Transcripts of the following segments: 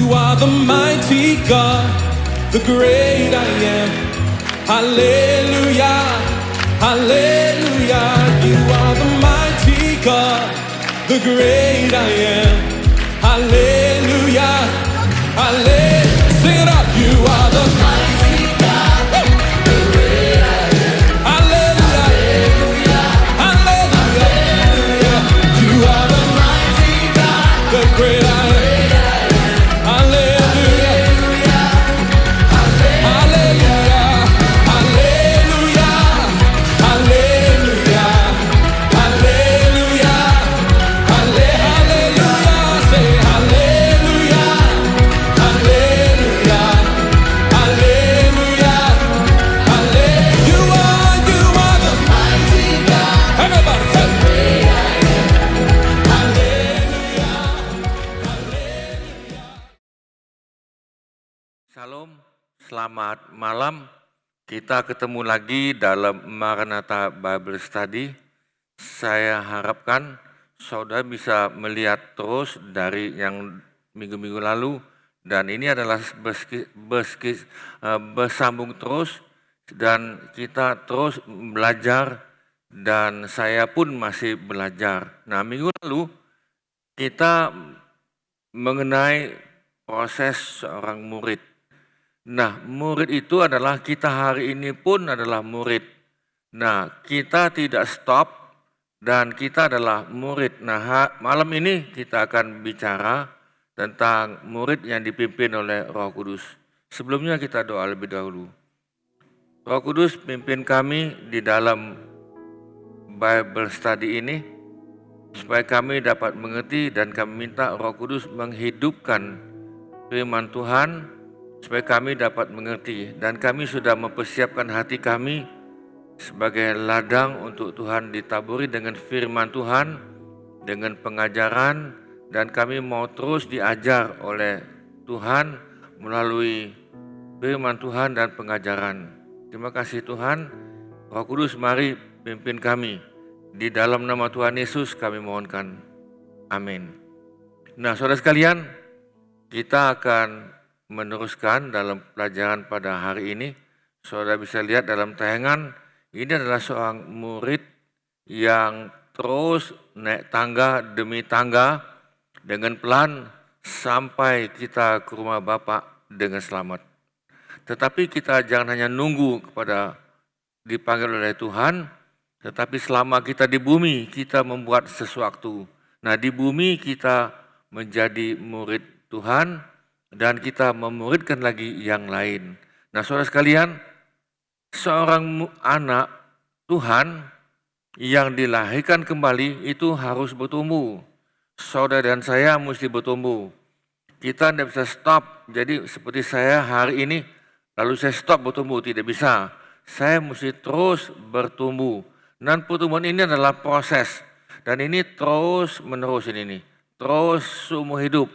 You are the mighty God, the great I am. Hallelujah, hallelujah. You are the mighty God, the great I am. Hallelujah, hallelujah. Sing it out. You are the mighty God, the great I am. Hallelujah, hallelujah. You are the mighty God, the great I am. Shalom, selamat malam. Kita ketemu lagi dalam Maranatha Bible Study. Saya harapkan saudara bisa melihat terus dari yang minggu-minggu lalu. Dan ini adalah bersambung terus dan kita terus belajar dan saya pun masih belajar. Nah, minggu lalu kita mengenai proses seorang murid. Nah, murid itu adalah kita hari ini pun adalah murid. Nah, kita tidak stop dan kita adalah murid. Nah, malam ini kita akan bicara tentang murid yang dipimpin oleh Roh Kudus. Sebelumnya kita doa lebih dahulu. Roh Kudus pimpin kami di dalam Bible Study ini supaya kami dapat mengerti dan kami minta Roh Kudus menghidupkan firman Tuhan supaya kami dapat mengerti dan kami sudah mempersiapkan hati kami sebagai ladang untuk Tuhan ditaburi dengan firman Tuhan, dengan pengajaran dan kami mau terus diajar oleh Tuhan melalui firman Tuhan dan pengajaran. Terima kasih Tuhan. Roh Kudus mari pimpin kami. Di dalam nama Tuhan Yesus kami mohonkan. Amin. Nah, saudara sekalian, kita akan meneruskan dalam pelajaran pada hari ini. Saudara bisa lihat dalam tayangan, ini adalah seorang murid yang terus naik tangga demi tangga dengan pelan sampai kita ke rumah Bapa dengan selamat. Tetapi kita jangan hanya nunggu kepada dipanggil oleh Tuhan, tetapi selama kita di bumi kita membuat sesuatu. Nah, di bumi kita menjadi murid Tuhan dan kita memuridkan lagi yang lain. Nah, saudara sekalian, seorang anak Tuhan yang dilahirkan kembali itu harus bertumbuh. Saudara dan saya mesti bertumbuh. Kita tidak bisa stop. Jadi seperti saya hari ini, lalu saya stop bertumbuh, tidak bisa. Saya mesti terus bertumbuh. Dan pertumbuhan ini adalah proses. Dan ini terus menerus ini. Terus seumur hidup.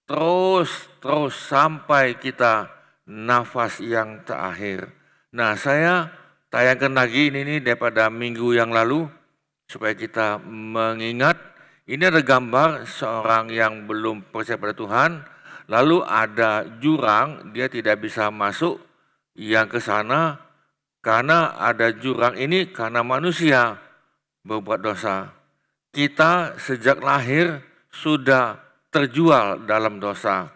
Terus sampai kita nafas yang terakhir. Nah, saya tayangkan lagi ini daripada minggu yang lalu supaya kita mengingat. Ini ada gambar seorang yang belum percaya pada Tuhan, lalu ada jurang, dia tidak bisa masuk yang ke sana karena ada jurang ini karena manusia berbuat dosa. Kita sejak lahir sudah terjual dalam dosa.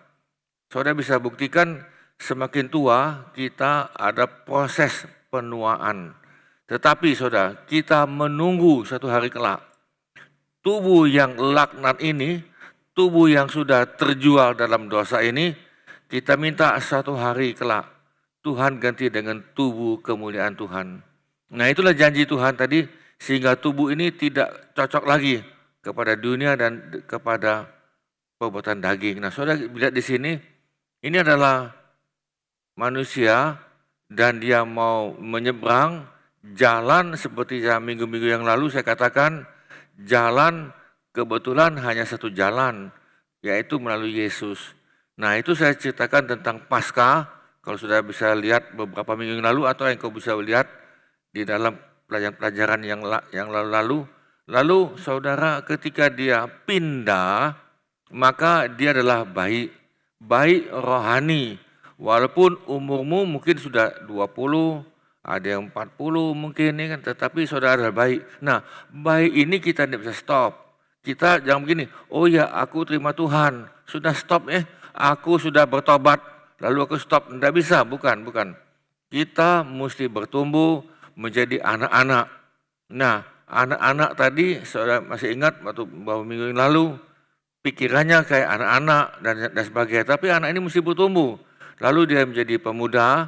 Saudara bisa buktikan semakin tua kita ada proses penuaan. Tetapi saudara, kita menunggu satu hari kelak. Tubuh yang laknat ini, tubuh yang sudah terjual dalam dosa ini, kita minta satu hari kelak Tuhan ganti dengan tubuh kemuliaan Tuhan. Nah, itulah janji Tuhan tadi sehingga tubuh ini tidak cocok lagi kepada dunia dan kepada perbuatan daging. Nah, saudara lihat di sini, ini adalah manusia dan dia mau menyeberang jalan seperti minggu-minggu yang lalu saya katakan, jalan kebetulan hanya satu jalan, yaitu melalui Yesus. Nah, itu saya ceritakan tentang Paskah, kalau sudah bisa lihat beberapa minggu yang lalu atau yang kau bisa lihat di dalam pelajaran yang lalu. Lalu saudara ketika dia pindah, maka dia adalah bayi. baik rohani. Walaupun umurmu mungkin sudah 20, ada yang 40 mungkin ya kan, tetapi saudara baik. Nah, baik ini kita tidak bisa stop. Kita jangan begini, oh ya aku terima Tuhan, sudah stop aku sudah bertobat, lalu aku stop. Tidak bisa, bukan. Kita mesti bertumbuh menjadi anak-anak. Nah, anak-anak tadi saudara masih ingat waktu beberapa minggu yang lalu, pikirannya kayak anak-anak dan sebagainya. Tapi anak ini mesti bertumbuh. Lalu dia menjadi pemuda.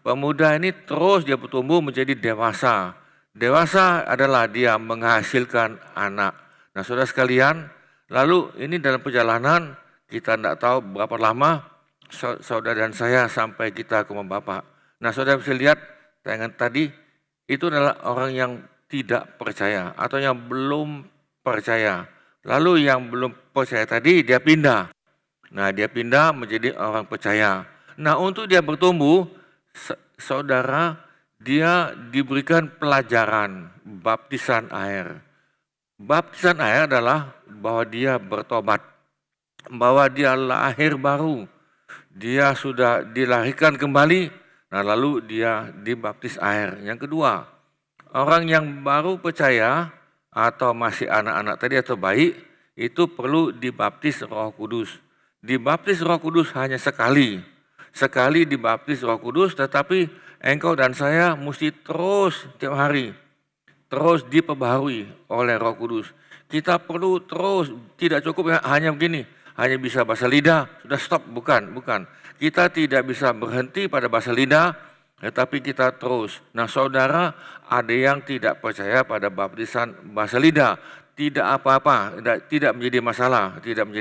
Pemuda ini terus dia bertumbuh menjadi dewasa. Dewasa adalah dia menghasilkan anak. Nah saudara sekalian, lalu ini dalam perjalanan kita tidak tahu berapa lama saudara dan saya sampai kita ke rumah Bapak. Nah saudara bisa lihat tayangan tadi, itu adalah orang yang tidak percaya atau yang belum percaya. Lalu yang belum percaya tadi dia pindah. Nah dia pindah menjadi orang percaya. Nah untuk dia bertumbuh, saudara, dia diberikan pelajaran baptisan air. Baptisan air adalah bahwa dia bertobat, bahwa dia lahir baru, dia sudah dilahirkan kembali, nah lalu dia dibaptis air. Yang kedua, orang yang baru percaya atau masih anak-anak tadi atau baik, itu perlu dibaptis Roh Kudus. Dibaptis Roh Kudus hanya sekali dibaptis Roh Kudus, tetapi engkau dan saya mesti terus tiap hari, terus diperbaharui oleh Roh Kudus. Kita perlu terus, tidak cukup hanya begini, hanya bisa bahasa lidah, sudah stop, bukan. Kita tidak bisa berhenti pada bahasa lidah, tetapi kita terus. Nah saudara, ada yang tidak percaya pada baptisan bahasa lidah, tidak apa-apa, tidak menjadi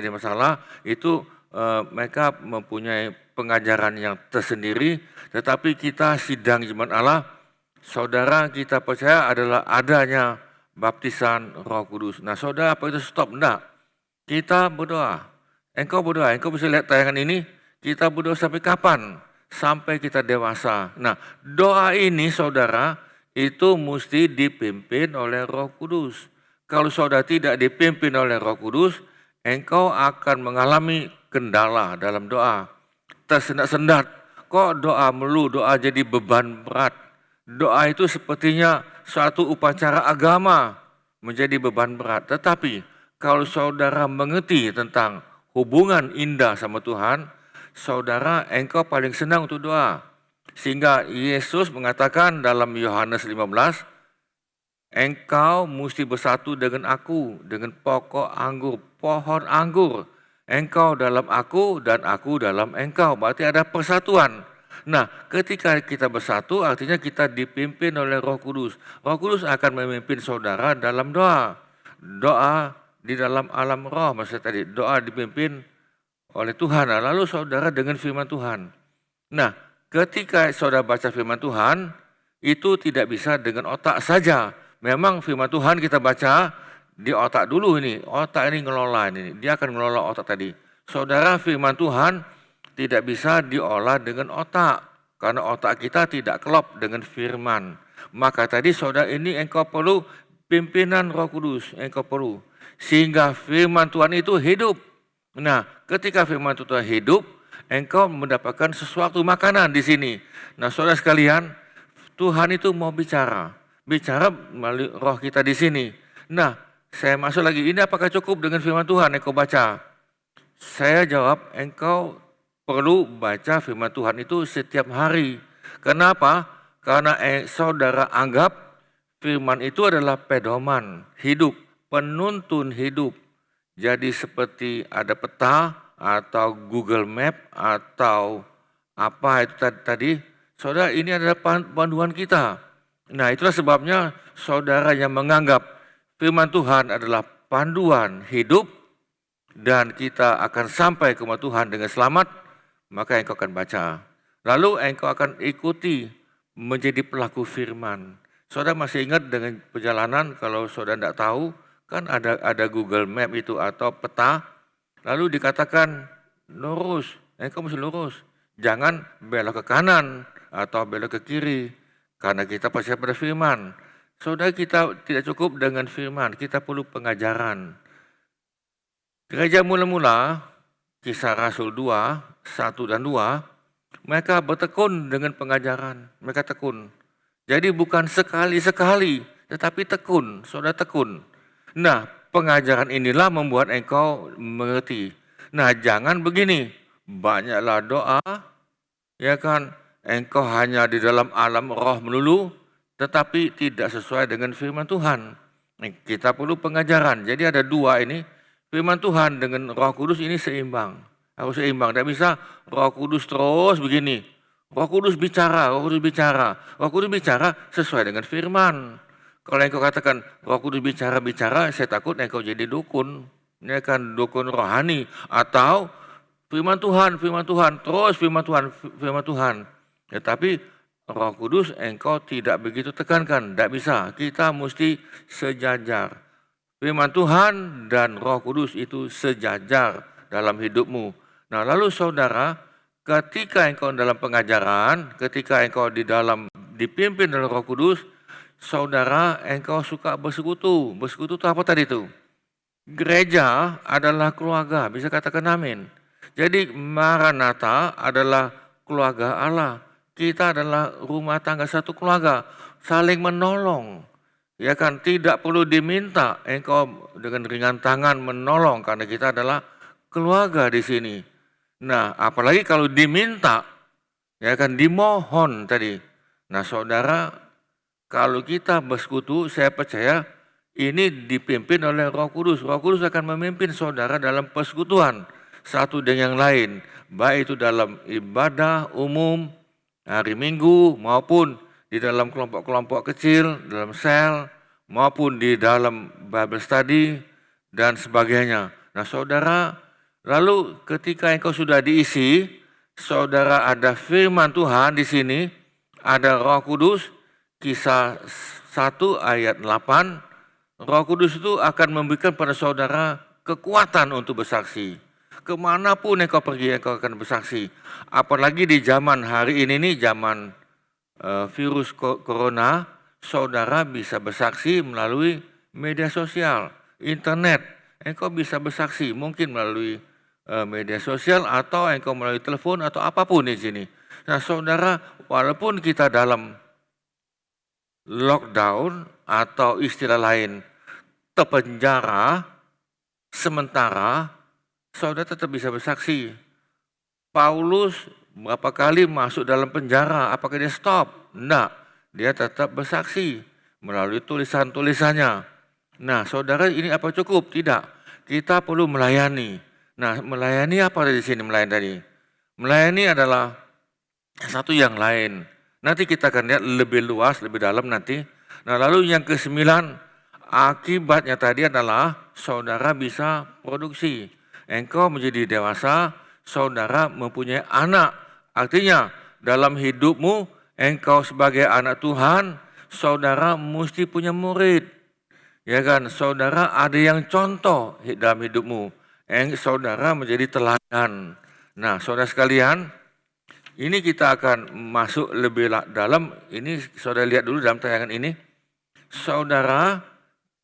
masalah, itu mereka mempunyai pengajaran yang tersendiri, tetapi kita sidang jemaat Allah, saudara kita percaya adalah adanya baptisan Roh Kudus. Nah saudara, apa itu stop? Enggak. Kita berdoa. Engkau berdoa, engkau bisa lihat tayangan ini, kita berdoa sampai kapan? Sampai kita dewasa. Nah doa ini saudara, itu mesti dipimpin oleh Roh Kudus. Kalau saudara tidak dipimpin oleh Roh Kudus, engkau akan mengalami kendala dalam doa. Tersendat-sendat, kok doa melulu, doa jadi beban berat. Doa itu sepertinya suatu upacara agama menjadi beban berat. Tetapi kalau saudara mengerti tentang hubungan indah sama Tuhan, saudara engkau paling senang untuk doa. Sehingga Yesus mengatakan dalam Yohanes 15, engkau mesti bersatu dengan aku, dengan pokok anggur, pohon anggur. Engkau dalam aku dan aku dalam engkau, berarti ada persatuan. Nah, ketika kita bersatu artinya kita dipimpin oleh Roh Kudus. Roh Kudus akan memimpin saudara dalam doa. Doa di dalam alam roh, maksudnya tadi doa dipimpin oleh Tuhan. Lalu saudara dengan firman Tuhan. Nah, ketika saudara baca firman Tuhan, itu tidak bisa dengan otak saja. Memang firman Tuhan kita baca di otak dulu ini, otak ini ngelola ini, dia akan ngelola otak tadi. Saudara, firman Tuhan tidak bisa diolah dengan otak, karena otak kita tidak klop dengan firman. Maka tadi saudara ini engkau perlu pimpinan Roh Kudus, engkau perlu. Sehingga firman Tuhan itu hidup. Nah, ketika firman Tuhan hidup, engkau mendapatkan sesuatu makanan di sini. Nah, saudara sekalian, Tuhan itu mau bicara melalui roh kita di sini. Nah, saya masuk lagi, ini apakah cukup dengan firman Tuhan engkau baca? Saya jawab, engkau perlu baca firman Tuhan itu setiap hari. Kenapa? Karena saudara anggap firman itu adalah pedoman hidup, penuntun hidup. Jadi seperti ada peta atau Google Map atau apa itu tadi, saudara ini adalah panduan kita. Nah itulah sebabnya saudara yang menganggap firman Tuhan adalah panduan hidup dan kita akan sampai ke rumah Tuhan dengan selamat, maka engkau akan baca. Lalu engkau akan ikuti menjadi pelaku firman. Saudara masih ingat dengan perjalanan, kalau saudara tidak tahu, kan ada Google Map itu atau peta, lalu dikatakan lurus, engkau mesti lurus. Jangan belok ke kanan atau belok ke kiri, karena kita percaya pada firman. Saudara, kita tidak cukup dengan firman, kita perlu pengajaran. Gereja mula-mula Kisah Rasul 2, 1 dan 2, mereka bertekun dengan pengajaran, mereka tekun. Jadi bukan sekali-sekali, tetapi tekun, saudara tekun. Nah, pengajaran inilah membuat engkau mengerti. Nah, jangan begini, banyaklah doa, ya kan, engkau hanya di dalam alam roh melulu, tetapi tidak sesuai dengan firman Tuhan. Kita perlu pengajaran, jadi ada dua ini, firman Tuhan dengan Roh Kudus ini seimbang. Harus seimbang, tidak bisa Roh Kudus terus begini. Roh Kudus bicara, Roh Kudus bicara. Roh Kudus bicara sesuai dengan firman. Kalau engkau katakan Roh Kudus bicara, saya takut engkau jadi dukun. Ini akan dukun rohani. Atau firman Tuhan, terus firman Tuhan. Tetapi Roh Kudus engkau tidak begitu tekankan, tidak bisa. Kita mesti sejajar. Firman Tuhan dan Roh Kudus itu sejajar dalam hidupmu. Nah, lalu saudara, ketika engkau dalam pengajaran, ketika engkau dipimpin oleh Roh Kudus, saudara, engkau suka bersekutu. Bersekutu itu apa tadi itu? Gereja adalah keluarga, bisa katakan amin. Jadi Maranatha adalah keluarga Allah. Kita adalah rumah tangga satu keluarga, saling menolong. Ya kan, tidak perlu diminta engkau dengan ringan tangan menolong karena kita adalah keluarga di sini. Nah, apalagi kalau diminta, ya kan, dimohon tadi. Nah, saudara, kalau kita bersekutu, saya percaya ini dipimpin oleh Roh Kudus. Roh Kudus akan memimpin saudara dalam persekutuan satu dengan yang lain, baik itu dalam ibadah umum, hari Minggu, maupun di dalam kelompok-kelompok kecil, dalam sel, maupun di dalam Bible study, dan sebagainya. Nah, saudara, lalu ketika engkau sudah diisi, saudara ada firman Tuhan di sini, ada Roh Kudus, Kisah 1 ayat 8, Roh Kudus itu akan memberikan pada saudara kekuatan untuk bersaksi. Kemanapun engkau pergi, engkau akan bersaksi. Apalagi di zaman hari ini nih, zaman virus corona, saudara bisa bersaksi melalui media sosial, internet. Engkau bisa bersaksi mungkin melalui media sosial atau engkau melalui telepon atau apapun di sini. Nah, saudara, walaupun kita dalam lockdown atau istilah lain terpenjara sementara, saudara tetap bisa bersaksi. Paulus berapa kali masuk dalam penjara, apakah dia stop? Enggak, dia tetap bersaksi melalui tulisan-tulisannya. Nah, saudara, ini apa cukup? Tidak, kita perlu melayani. Nah, melayani apa di sini melayani tadi? Melayani adalah satu yang lain. Nanti kita akan lihat lebih luas, lebih dalam nanti. Nah, lalu yang ke-9, akibatnya tadi adalah saudara bisa produksi. Engkau menjadi dewasa, saudara mempunyai anak. Artinya dalam hidupmu, engkau sebagai anak Tuhan, saudara mesti punya murid. Ya kan, saudara ada yang contoh dalam hidupmu. Saudara menjadi teladan. Nah, saudara sekalian, ini kita akan masuk lebih dalam. Ini saudara lihat dulu dalam tayangan ini. Saudara,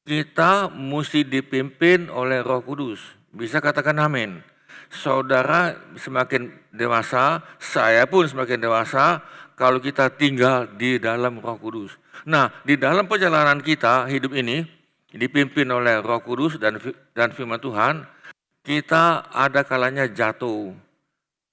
kita mesti dipimpin oleh Roh Kudus. Bisa katakan amin. Saudara semakin dewasa, saya pun semakin dewasa kalau kita tinggal di dalam Roh Kudus. Nah, di dalam perjalanan kita hidup ini dipimpin oleh Roh Kudus dan firman Tuhan, kita ada kalanya jatuh.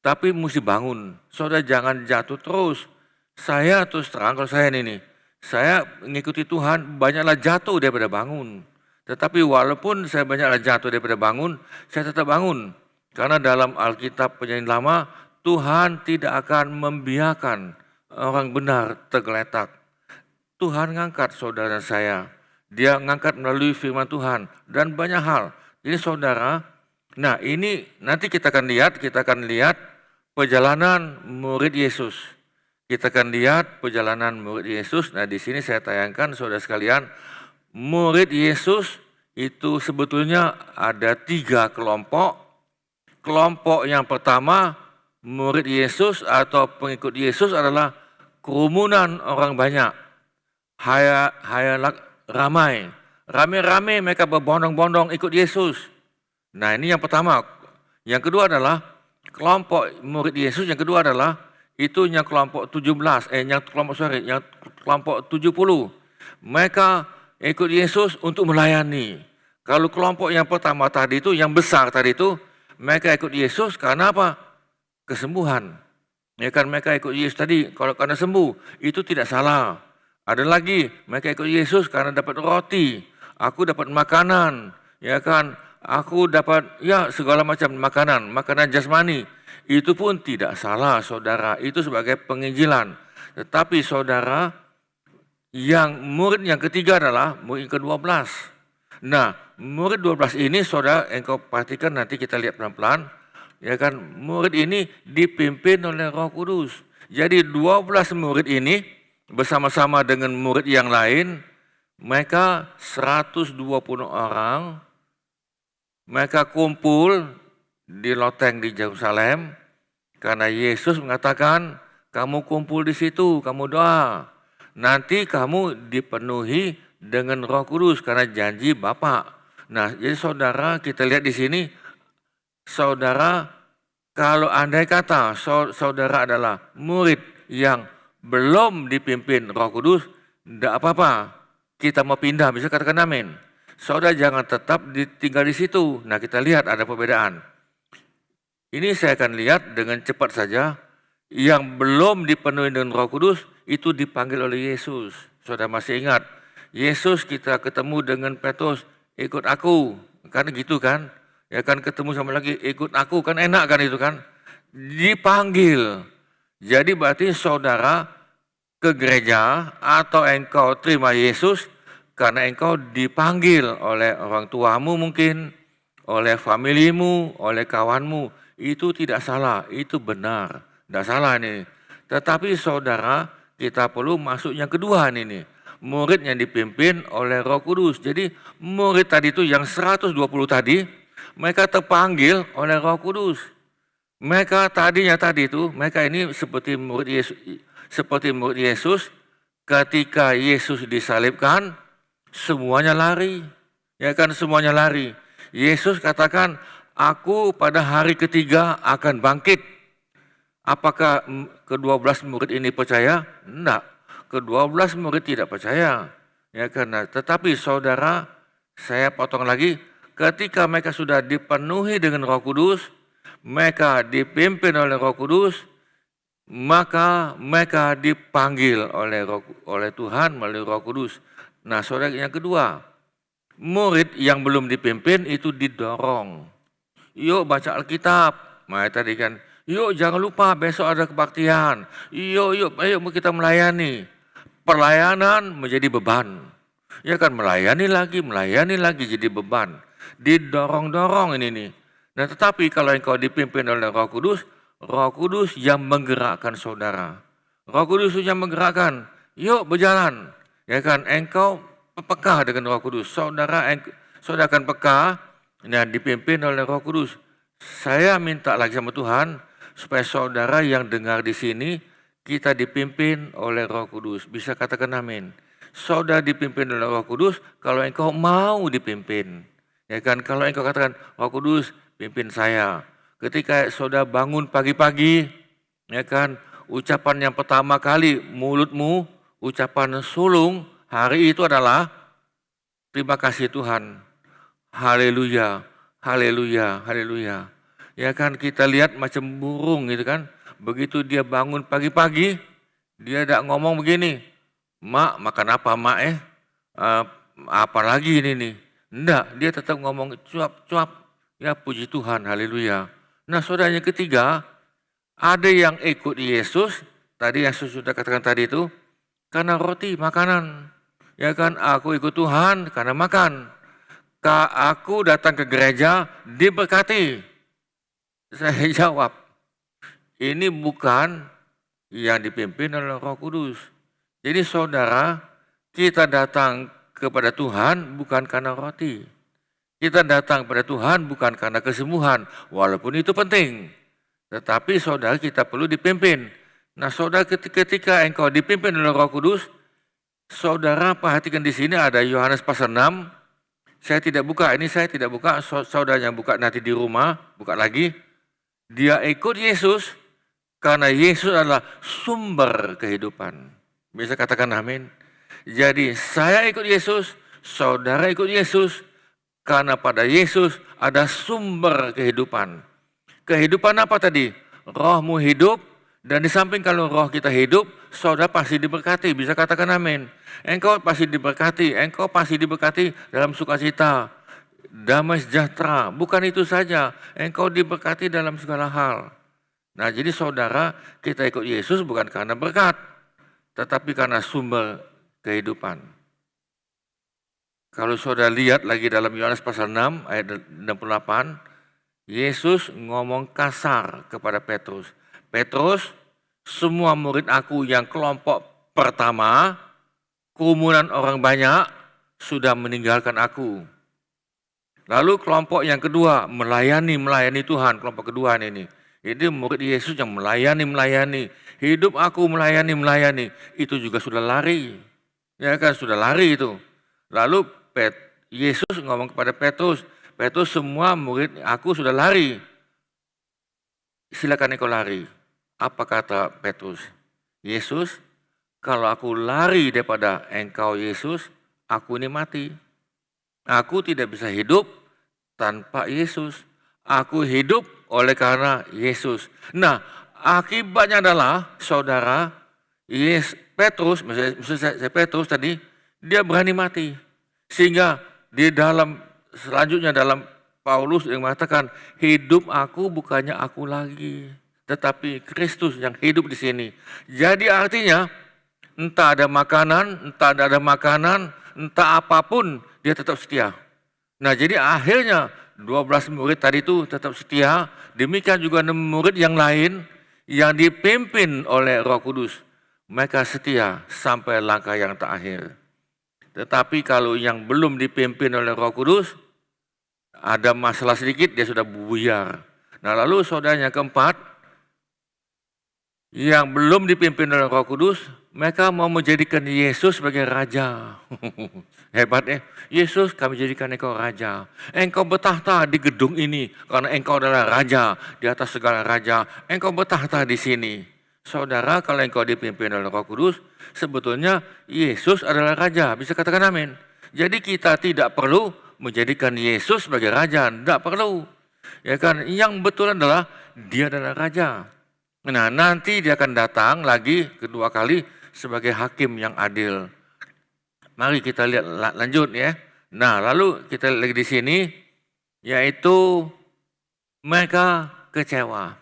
Tapi mesti bangun. Saudara jangan jatuh terus. Saya terus terang kalau saya ini, saya mengikuti Tuhan banyaklah jatuh daripada bangun. Tetapi walaupun saya banyaklah jatuh daripada bangun, saya tetap bangun. Karena dalam Alkitab Perjanjian Lama, Tuhan tidak akan membiarkan orang benar tergeletak. Tuhan ngangkat saudara saya. Dia ngangkat melalui firman Tuhan dan banyak hal. Jadi saudara, nah ini nanti kita akan lihat perjalanan murid Yesus. Kita akan lihat perjalanan murid Yesus. Nah, di sini saya tayangkan saudara sekalian, murid Yesus itu sebetulnya ada 3 kelompok. Kelompok yang pertama, murid Yesus atau pengikut Yesus adalah kerumunan orang banyak. Ramai-ramai mereka berbondong-bondong ikut Yesus. Nah, ini yang pertama. Yang kedua adalah kelompok murid Yesus yang kedua adalah itu yang kelompok 17, yang kelompok 70. Mereka ikut Yesus untuk melayani. Kalau kelompok yang pertama tadi itu, yang besar tadi itu, mereka ikut Yesus karena apa? Kesembuhan. Ya kan, mereka ikut Yesus tadi kalau karena sembuh, itu tidak salah. Ada lagi, mereka ikut Yesus karena dapat roti. Aku dapat makanan, ya kan? Aku dapat ya segala macam makanan jasmani. Itu pun tidak salah, saudara. Itu sebagai penginjilan. Tetapi saudara, yang murid yang ketiga adalah murid ke-12. Nah, murid 12 ini saudara, engkau perhatikan nanti kita lihat pelan-pelan. Ya kan, murid ini dipimpin oleh Roh Kudus. Jadi 12 murid ini bersama-sama dengan murid yang lain, mereka 120 orang, mereka kumpul di loteng di Yerusalem, karena Yesus mengatakan, kamu kumpul di situ, kamu doa. Nanti kamu dipenuhi dengan Roh Kudus karena janji Bapa. Nah, jadi saudara, kita lihat di sini, saudara, kalau andai kata saudara adalah murid yang belum dipimpin Roh Kudus, tidak apa-apa. Kita mau pindah, bisa katakan amin. Saudara jangan tetap tinggal di situ. Nah, kita lihat ada perbedaan. Ini saya akan lihat dengan cepat saja, yang belum dipenuhi dengan Roh Kudus itu dipanggil oleh Yesus. Saudara masih ingat, Yesus kita ketemu dengan Petrus, ikut aku, kan gitu kan? Ya kan, ketemu sama lagi, ikut aku, kan enak kan itu kan? Dipanggil. Jadi berarti saudara ke gereja atau engkau terima Yesus karena engkau dipanggil oleh orang tuamu mungkin, oleh familimu, oleh kawanmu. Itu tidak salah, itu benar. Tidak salah ini. Tetapi saudara, kita perlu masuk yang kedua ini. Murid yang dipimpin oleh Roh Kudus. Jadi murid tadi itu yang 120 tadi, mereka terpanggil oleh Roh Kudus. Mereka mereka ini seperti murid Yesus, ketika Yesus disalibkan, semuanya lari. Ya kan, semuanya lari. Yesus katakan, aku pada hari ketiga akan bangkit. Apakah ke-12 murid ini percaya? Tidak. Ke-12 murid tidak percaya. Ya karena, tetapi saudara, saya potong lagi, ketika mereka sudah dipenuhi dengan Roh Kudus, mereka dipimpin oleh Roh Kudus, maka mereka dipanggil oleh Tuhan melalui Roh Kudus. Nah, saudara, yang kedua, murid yang belum dipimpin itu didorong. Yuk baca Alkitab. Nah, tadi kan, yuk jangan lupa besok ada kebaktian. Yuk kita melayani. Pelayanan menjadi beban. Ya kan, melayani lagi jadi beban. Didorong-dorong ini nih. Nah, tetapi kalau engkau dipimpin oleh Roh Kudus yang menggerakkan saudara. Roh Kudus yang menggerakkan. Yuk berjalan. Ya kan, engkau peka dengan Roh Kudus. Saudara akan peka. Nah, dipimpin oleh Roh Kudus. Saya minta lagi sama Tuhan supaya saudara yang dengar di sini kita dipimpin oleh Roh Kudus. Bisa katakan amin. Saudara dipimpin oleh Roh Kudus kalau engkau mau dipimpin. Ya kan, kalau engkau katakan, Roh Kudus pimpin saya. Ketika saudara bangun pagi-pagi, ya kan, ucapan yang pertama kali mulutmu, ucapan sulung hari itu adalah terima kasih Tuhan. Haleluya, haleluya, haleluya. Ya kan, kita lihat macam burung gitu kan. Begitu dia bangun pagi-pagi, dia tidak ngomong begini, Mak, makan apa mak apa lagi ini nih. Enggak, dia tetap ngomong cuap-cuap. Ya puji Tuhan, haleluya. Nah, saudara yang ketiga, ada yang ikut Yesus, tadi yang sudah katakan tadi itu, karena roti, makanan. Ya kan, aku ikut Tuhan karena makan. Aku datang ke gereja diberkati. Saya jawab, ini bukan yang dipimpin oleh Roh Kudus. Jadi saudara, kita datang kepada Tuhan bukan karena roti. Kita datang kepada Tuhan bukan karena kesembuhan, walaupun itu penting. Tetapi saudara, kita perlu dipimpin. Nah, saudara, ketika engkau dipimpin oleh Roh Kudus, saudara perhatikan di sini ada Yohanes pasal 6, Saya tidak buka, ini saya tidak buka, saudaranya buka nanti di rumah, buka lagi. Dia ikut Yesus karena Yesus adalah sumber kehidupan. Bisa katakan amin. Jadi saya ikut Yesus, saudara ikut Yesus, karena pada Yesus ada sumber kehidupan. Kehidupan apa tadi? Rohmu hidup, dan di samping kalau roh kita hidup, saudara pasti diberkati. Bisa katakan amin. Engkau pasti diberkati dalam sukacita, damai sejahtera. Bukan itu saja, engkau diberkati dalam segala hal. Nah, jadi saudara, kita ikut Yesus bukan karena berkat, tetapi karena sumber kehidupan. Kalau saudara lihat lagi dalam Yohanes pasal 6 ayat 68, Yesus ngomong kasar kepada Petrus. Petrus, semua murid aku yang kelompok pertama, kerumunan orang banyak, sudah meninggalkan aku. Lalu kelompok yang kedua, melayani Tuhan, kelompok kedua ini. Ini murid Yesus yang melayani. Hidup aku melayani. Itu juga sudah lari. Ya kan, sudah lari itu. Lalu Yesus ngomong kepada Petrus, Petrus, semua murid aku sudah lari. Silakan engkau lari. Apa kata Petrus? Yesus, kalau aku lari daripada engkau Yesus, aku ini mati. Aku tidak bisa hidup tanpa Yesus. Aku hidup oleh karena Yesus. Nah, akibatnya adalah saudara, Petrus, misalnya Petrus tadi, dia berani mati. Sehingga di dalam selanjutnya dalam Paulus yang mengatakan, hidup aku bukannya aku lagi, tetapi Kristus yang hidup di sini. Jadi artinya, entah ada makanan, entah apapun, dia tetap setia. Nah, jadi akhirnya 12 murid tadi itu tetap setia, demikian juga 6 murid yang lain yang dipimpin oleh Roh Kudus. Mereka setia sampai langkah yang terakhir. Tetapi kalau yang belum dipimpin oleh Roh Kudus, ada masalah sedikit dia sudah buyar. Nah, lalu saudaranya keempat, yang belum dipimpin oleh Roh Kudus, mereka mau menjadikan Yesus sebagai raja. Hebat ya, Yesus, kami jadikan engkau raja. Engkau bertahta di gedung ini karena engkau adalah raja di atas segala raja. Engkau bertahta di sini. Saudara, kalau engkau dipimpin oleh Roh Kudus, sebetulnya Yesus adalah raja. Bisa katakan amin. Jadi kita tidak perlu menjadikan Yesus sebagai raja, tidak perlu. Ya kan, yang betul adalah dia adalah raja. Nah, nanti dia akan datang lagi kedua kali sebagai hakim yang adil. Mari kita lihat lanjut ya. Nah, lalu kita lihat lagi di sini, yaitu mereka kecewa.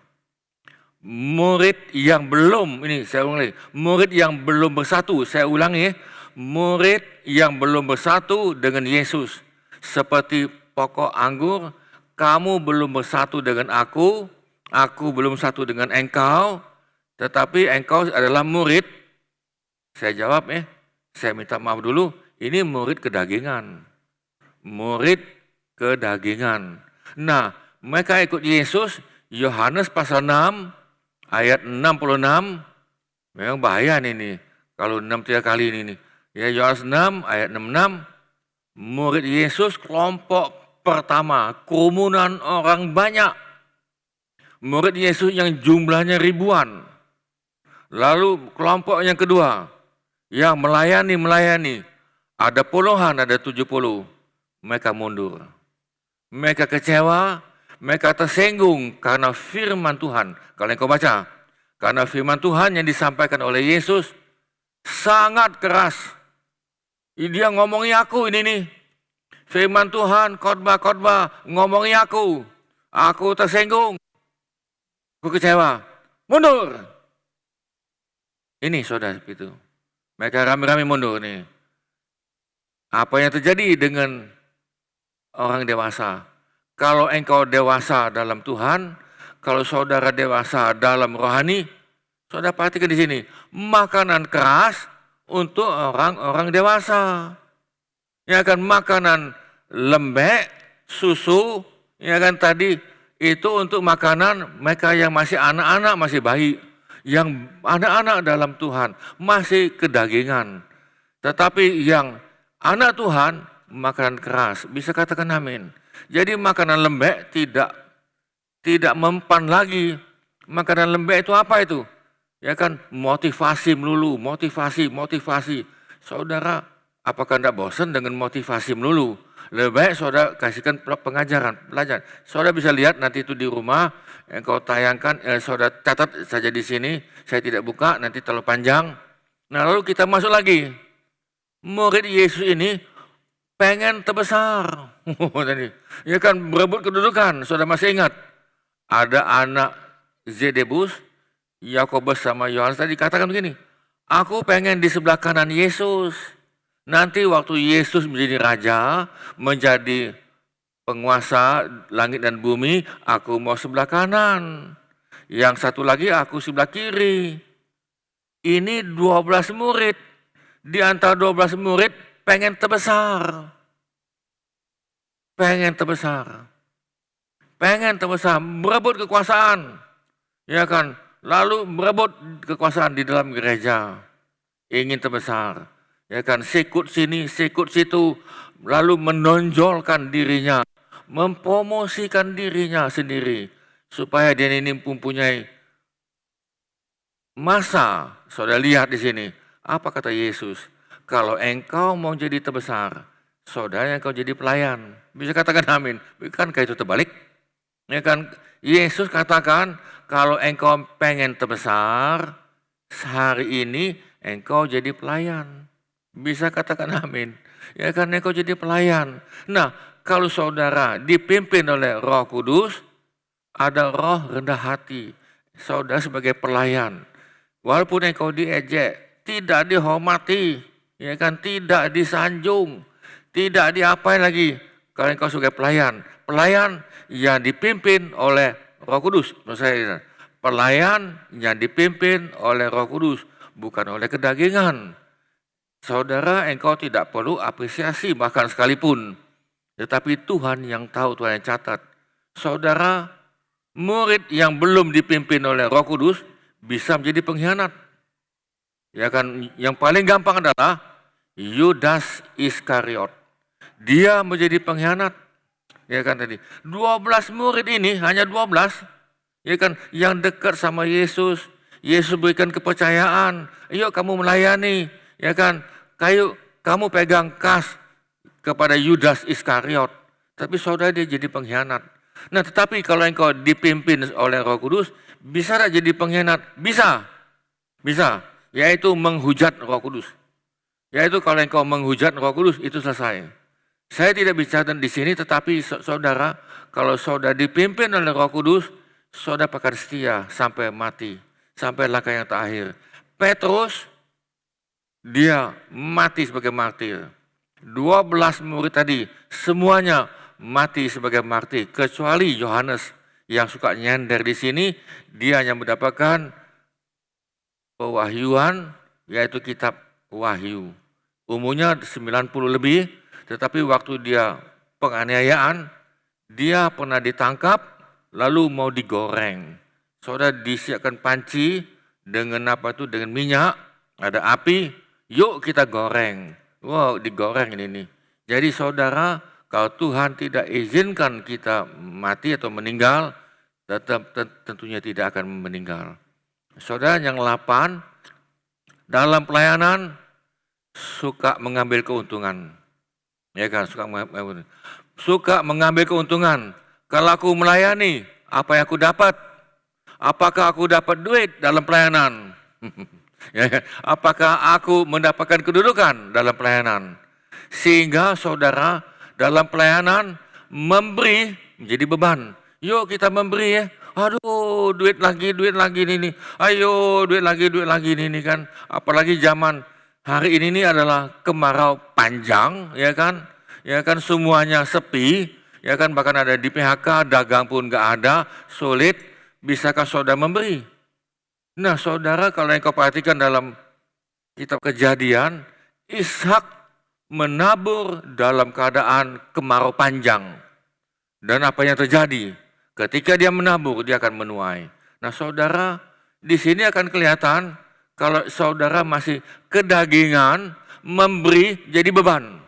Murid yang belum, ini saya ulangi, murid yang belum bersatu, saya ulangi ya, murid yang belum bersatu dengan Yesus. Seperti pokok anggur, kamu belum bersatu dengan aku belum satu dengan engkau, tetapi engkau adalah murid. Saya jawab ya, saya minta maaf dulu, ini murid kedagingan. Murid kedagingan. Nah, mereka ikut Yesus, Yohanes pasal 6, ayat 66, memang bahaya ini, kalau 6 3 kali ini. Ya, Yohanes 6, ayat 66, murid Yesus kelompok pertama, kerumunan orang banyak. Murid Yesus yang jumlahnya ribuan. Lalu kelompok yang kedua, yang melayani. Ada puluhan, ada 70. Mereka mundur. Mereka kecewa, mereka tersinggung karena firman Tuhan. Kalau engkau baca, karena firman Tuhan yang disampaikan oleh Yesus sangat keras. Dia ngomongi aku ini nih. Firman Tuhan, khotbah ngomongi aku. Aku tersinggung. Aku kecewa. Mundur. Ini saudara itu. Mereka rame-rame mundur nih. Apa yang terjadi dengan orang dewasa? Kalau engkau dewasa dalam Tuhan, kalau saudara dewasa dalam rohani, saudara perhatikan di sini, makanan keras untuk orang-orang dewasa. Ya kan, makanan lembek, susu, ya kan tadi itu untuk makanan mereka yang masih anak-anak, masih bayi. Yang anak-anak dalam Tuhan masih kedagingan. Tetapi yang anak Tuhan makanan keras. Bisa katakan amin. Jadi makanan lembek tidak mempan lagi. Makanan lembek itu apa itu? Ya kan, motivasi melulu, motivasi. Saudara, apakah Anda bosan dengan motivasi melulu? Lebih baik saudara kasihkan pelajaran. Saudara bisa lihat nanti itu di rumah, engkau tayangkan, saudara catat saja di sini. Saya tidak buka, nanti terlalu panjang. Nah lalu kita masuk lagi. Murid Yesus ini pengen terbesar. Ya kan, berebut kedudukan. Saudara masih ingat? Ada anak Zebedus, Yakobus sama Yohanes tadi katakan begini, aku pengen di sebelah kanan Yesus. Nanti waktu Yesus menjadi raja, menjadi penguasa langit dan bumi, aku mau sebelah kanan. Yang satu lagi aku sebelah kiri. Ini 12 murid. Di antara 12 murid pengen terbesar. Pengen terbesar, berebut kekuasaan. Ya kan? Lalu berebut kekuasaan di dalam gereja, ingin terbesar, ya kan, sikut sini, sikut situ, lalu menonjolkan dirinya, mempromosikan dirinya sendiri, supaya dia ini mempunyai masa. Saudara lihat di sini, apa kata Yesus? Kalau engkau mau jadi terbesar, saudara engkau jadi pelayan. Bisa katakan amin? Bukankah itu terbalik? Ya kan? Yesus katakan, kalau engkau pengen terbesar, hari ini engkau jadi pelayan. Bisa katakan amin. Ya kan, engkau jadi pelayan. Nah, kalau saudara dipimpin oleh Roh Kudus, ada roh rendah hati. Saudara sebagai pelayan. Walaupun engkau diejek, tidak dihormati, ya kan, tidak disanjung, tidak diapain lagi. Kalau engkau sebagai pelayan yang dipimpin oleh Roh Kudus, pelayan yang dipimpin oleh Roh Kudus, bukan oleh kedagingan. Saudara, engkau tidak perlu apresiasi bahkan sekalipun, tetapi Tuhan yang tahu, Tuhan yang catat. Saudara, murid yang belum dipimpin oleh Roh Kudus bisa menjadi pengkhianat. Ya kan, yang paling gampang adalah Yudas Iskariot. Dia menjadi pengkhianat. Ya kan tadi, 12 murid ini hanya 12, ya kan, yang dekat sama Yesus. Yesus berikan kepercayaan, yuk kamu melayani, ya kan, kamu pegang kas kepada Yudas Iskariot. Tapi saudara, dia jadi pengkhianat. Nah, tetapi kalau engkau dipimpin oleh Roh Kudus, bisa tak jadi pengkhianat? Bisa. Yaitu menghujat Roh Kudus. Yaitu kalau engkau menghujat Roh Kudus, itu selesai. Saya tidak bicara di sini, tetapi saudara, kalau saudara dipimpin oleh Roh Kudus, saudara akan setia sampai mati, sampai langkah yang terakhir. Petrus, dia mati sebagai martir. 12 murid tadi, semuanya mati sebagai martir, kecuali Yohanes yang suka nyender di sini. Dia hanya mendapatkan pewahyuan, yaitu kitab Wahyu. Umurnya 90 lebih. Tetapi waktu dia penganiayaan, dia pernah ditangkap, lalu mau digoreng. Saudara, disiapkan panci dengan dengan minyak, ada api, yuk kita goreng. Wow, digoreng ini. Jadi saudara, kalau Tuhan tidak izinkan kita mati atau meninggal, tetap tentunya tidak akan meninggal. Saudara, yang 8, dalam pelayanan suka mengambil keuntungan. Ya kan, suka mengambil keuntungan. Kalau aku melayani, apa yang aku dapat? Apakah aku dapat duit dalam pelayanan? Ya, apakah aku mendapatkan kedudukan dalam pelayanan? Sehingga saudara, dalam pelayanan memberi menjadi beban. Yuk kita memberi ya. Aduh, duit lagi ini. Ayo, duit lagi ini kan. Apalagi zaman hari ini adalah kemarau panjang, ya kan? Ya kan, semuanya sepi, ya kan, bahkan ada di PHK, dagang pun nggak ada, sulit. Bisakah saudara memberi? Nah, saudara, kalau yang kau perhatikan dalam kitab Kejadian, Ishak menabur dalam keadaan kemarau panjang. Dan apa yang terjadi? Ketika dia menabur, dia akan menuai. Nah, saudara, di sini akan kelihatan kalau saudara masih kedagingan, memberi jadi beban.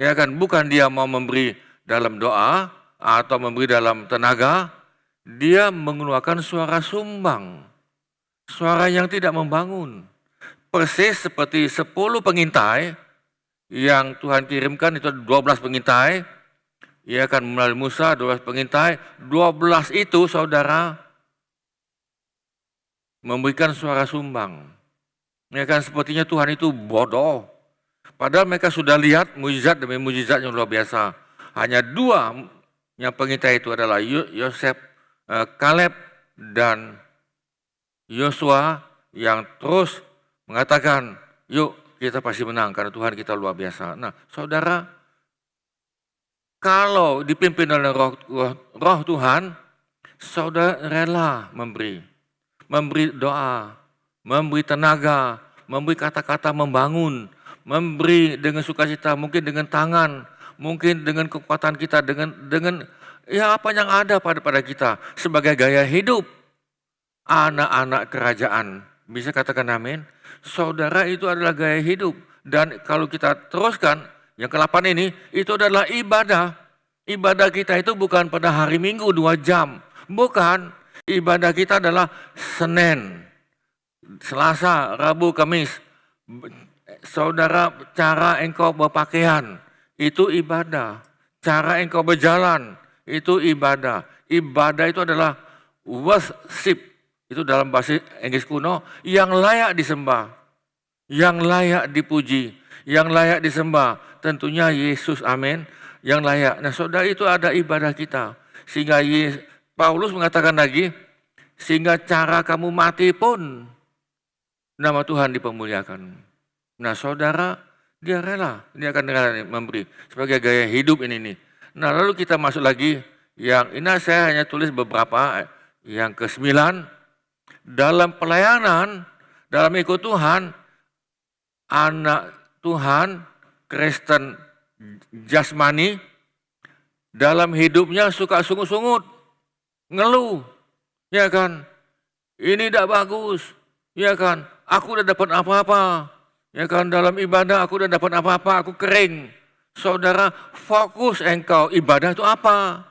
Ya kan, bukan dia mau memberi dalam doa atau memberi dalam tenaga, dia mengeluarkan suara sumbang, suara yang tidak membangun. Persis seperti 10 pengintai yang Tuhan kirimkan, itu 12 pengintai, ya kan, melalui Musa 12 pengintai, 12 itu saudara memberikan suara sumbang. Ya kan, sepertinya Tuhan itu bodoh. Padahal mereka sudah lihat mujizat demi mujizat yang luar biasa. Hanya 2 yang pengintai itu adalah Kaleb dan Yosua yang terus mengatakan, yuk kita pasti menang karena Tuhan kita luar biasa. Nah saudara, kalau dipimpin oleh roh Tuhan, saudara rela memberi doa, memberi tenaga, memberi kata-kata membangun, memberi dengan sukacita, mungkin dengan tangan, mungkin dengan kekuatan kita, dengan ya apa yang ada pada kita sebagai gaya hidup anak-anak kerajaan. Bisa katakan amin? Saudara, itu adalah gaya hidup. Dan kalau kita teruskan, yang ke-8 ini, itu adalah ibadah. Ibadah kita itu bukan pada hari Minggu 2 jam. Bukan. Ibadah kita adalah Senin, Selasa, Rabu, Kamis. Saudara, cara engkau berpakaian, itu ibadah. Cara engkau berjalan, itu ibadah. Ibadah itu adalah worship. Itu dalam bahasa Inggris kuno, yang layak disembah, yang layak dipuji, yang layak disembah. Tentunya Yesus, amin, yang layak. Nah saudara, itu ada ibadah kita. Sehingga Paulus mengatakan lagi, sehingga cara kamu mati pun nama Tuhan dipermuliakan. Nah saudara, dia rela, dia akan rela memberi sebagai gaya hidup ini. Nah lalu kita masuk lagi, yang ini saya hanya tulis beberapa, yang ke-9, dalam pelayanan, dalam ikut Tuhan, anak Tuhan, Kristen jasmani, dalam hidupnya suka sungut-sungut, ngeluh, ya kan, ini tidak bagus, ya kan, aku udah dapat apa-apa, ya kan, dalam ibadah aku udah dapat apa-apa, aku kering. Saudara, fokus engkau ibadah itu apa?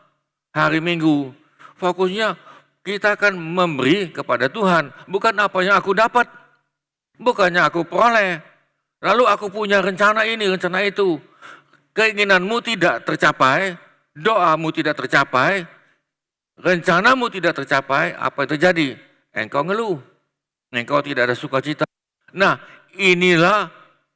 Hari Minggu, fokusnya kita akan memberi kepada Tuhan, bukan apa yang aku dapat, bukannya aku peroleh, lalu aku punya rencana ini, rencana itu. Keinginanmu tidak tercapai, doamu tidak tercapai, rencanamu tidak tercapai, apa yang terjadi? Engkau ngeluh, engkau tidak ada sukacita. Nah, inilah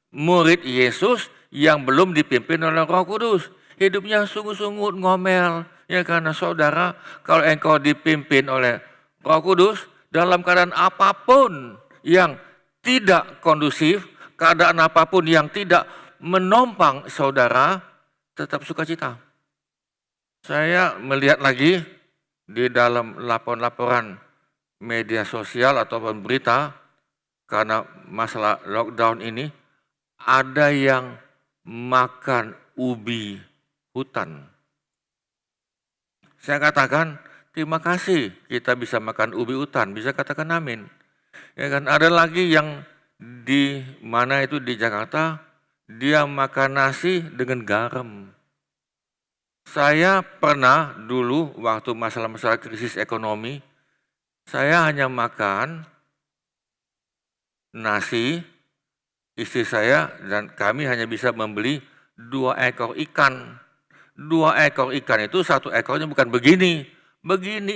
murid Yesus yang belum dipimpin oleh Roh Kudus. Hidupnya sungut-sungut, ngomel. Ya karena saudara, kalau engkau dipimpin oleh Roh Kudus, dalam keadaan apapun yang tidak kondusif, keadaan apapun yang tidak menompang saudara, tetap sukacita. Saya melihat lagi di dalam laporan-laporan media sosial ataupun berita, karena masalah lockdown ini, ada yang makan ubi hutan. Saya katakan, terima kasih kita bisa makan ubi hutan, bisa katakan amin. Ya kan, ada lagi yang di mana itu di Jakarta, dia makan nasi dengan garam. Saya pernah dulu waktu masalah-masalah krisis ekonomi, saya hanya makan nasi, istri saya dan kami hanya bisa membeli 2 ekor ikan. 2 ekor ikan itu 1 ekornya bukan begini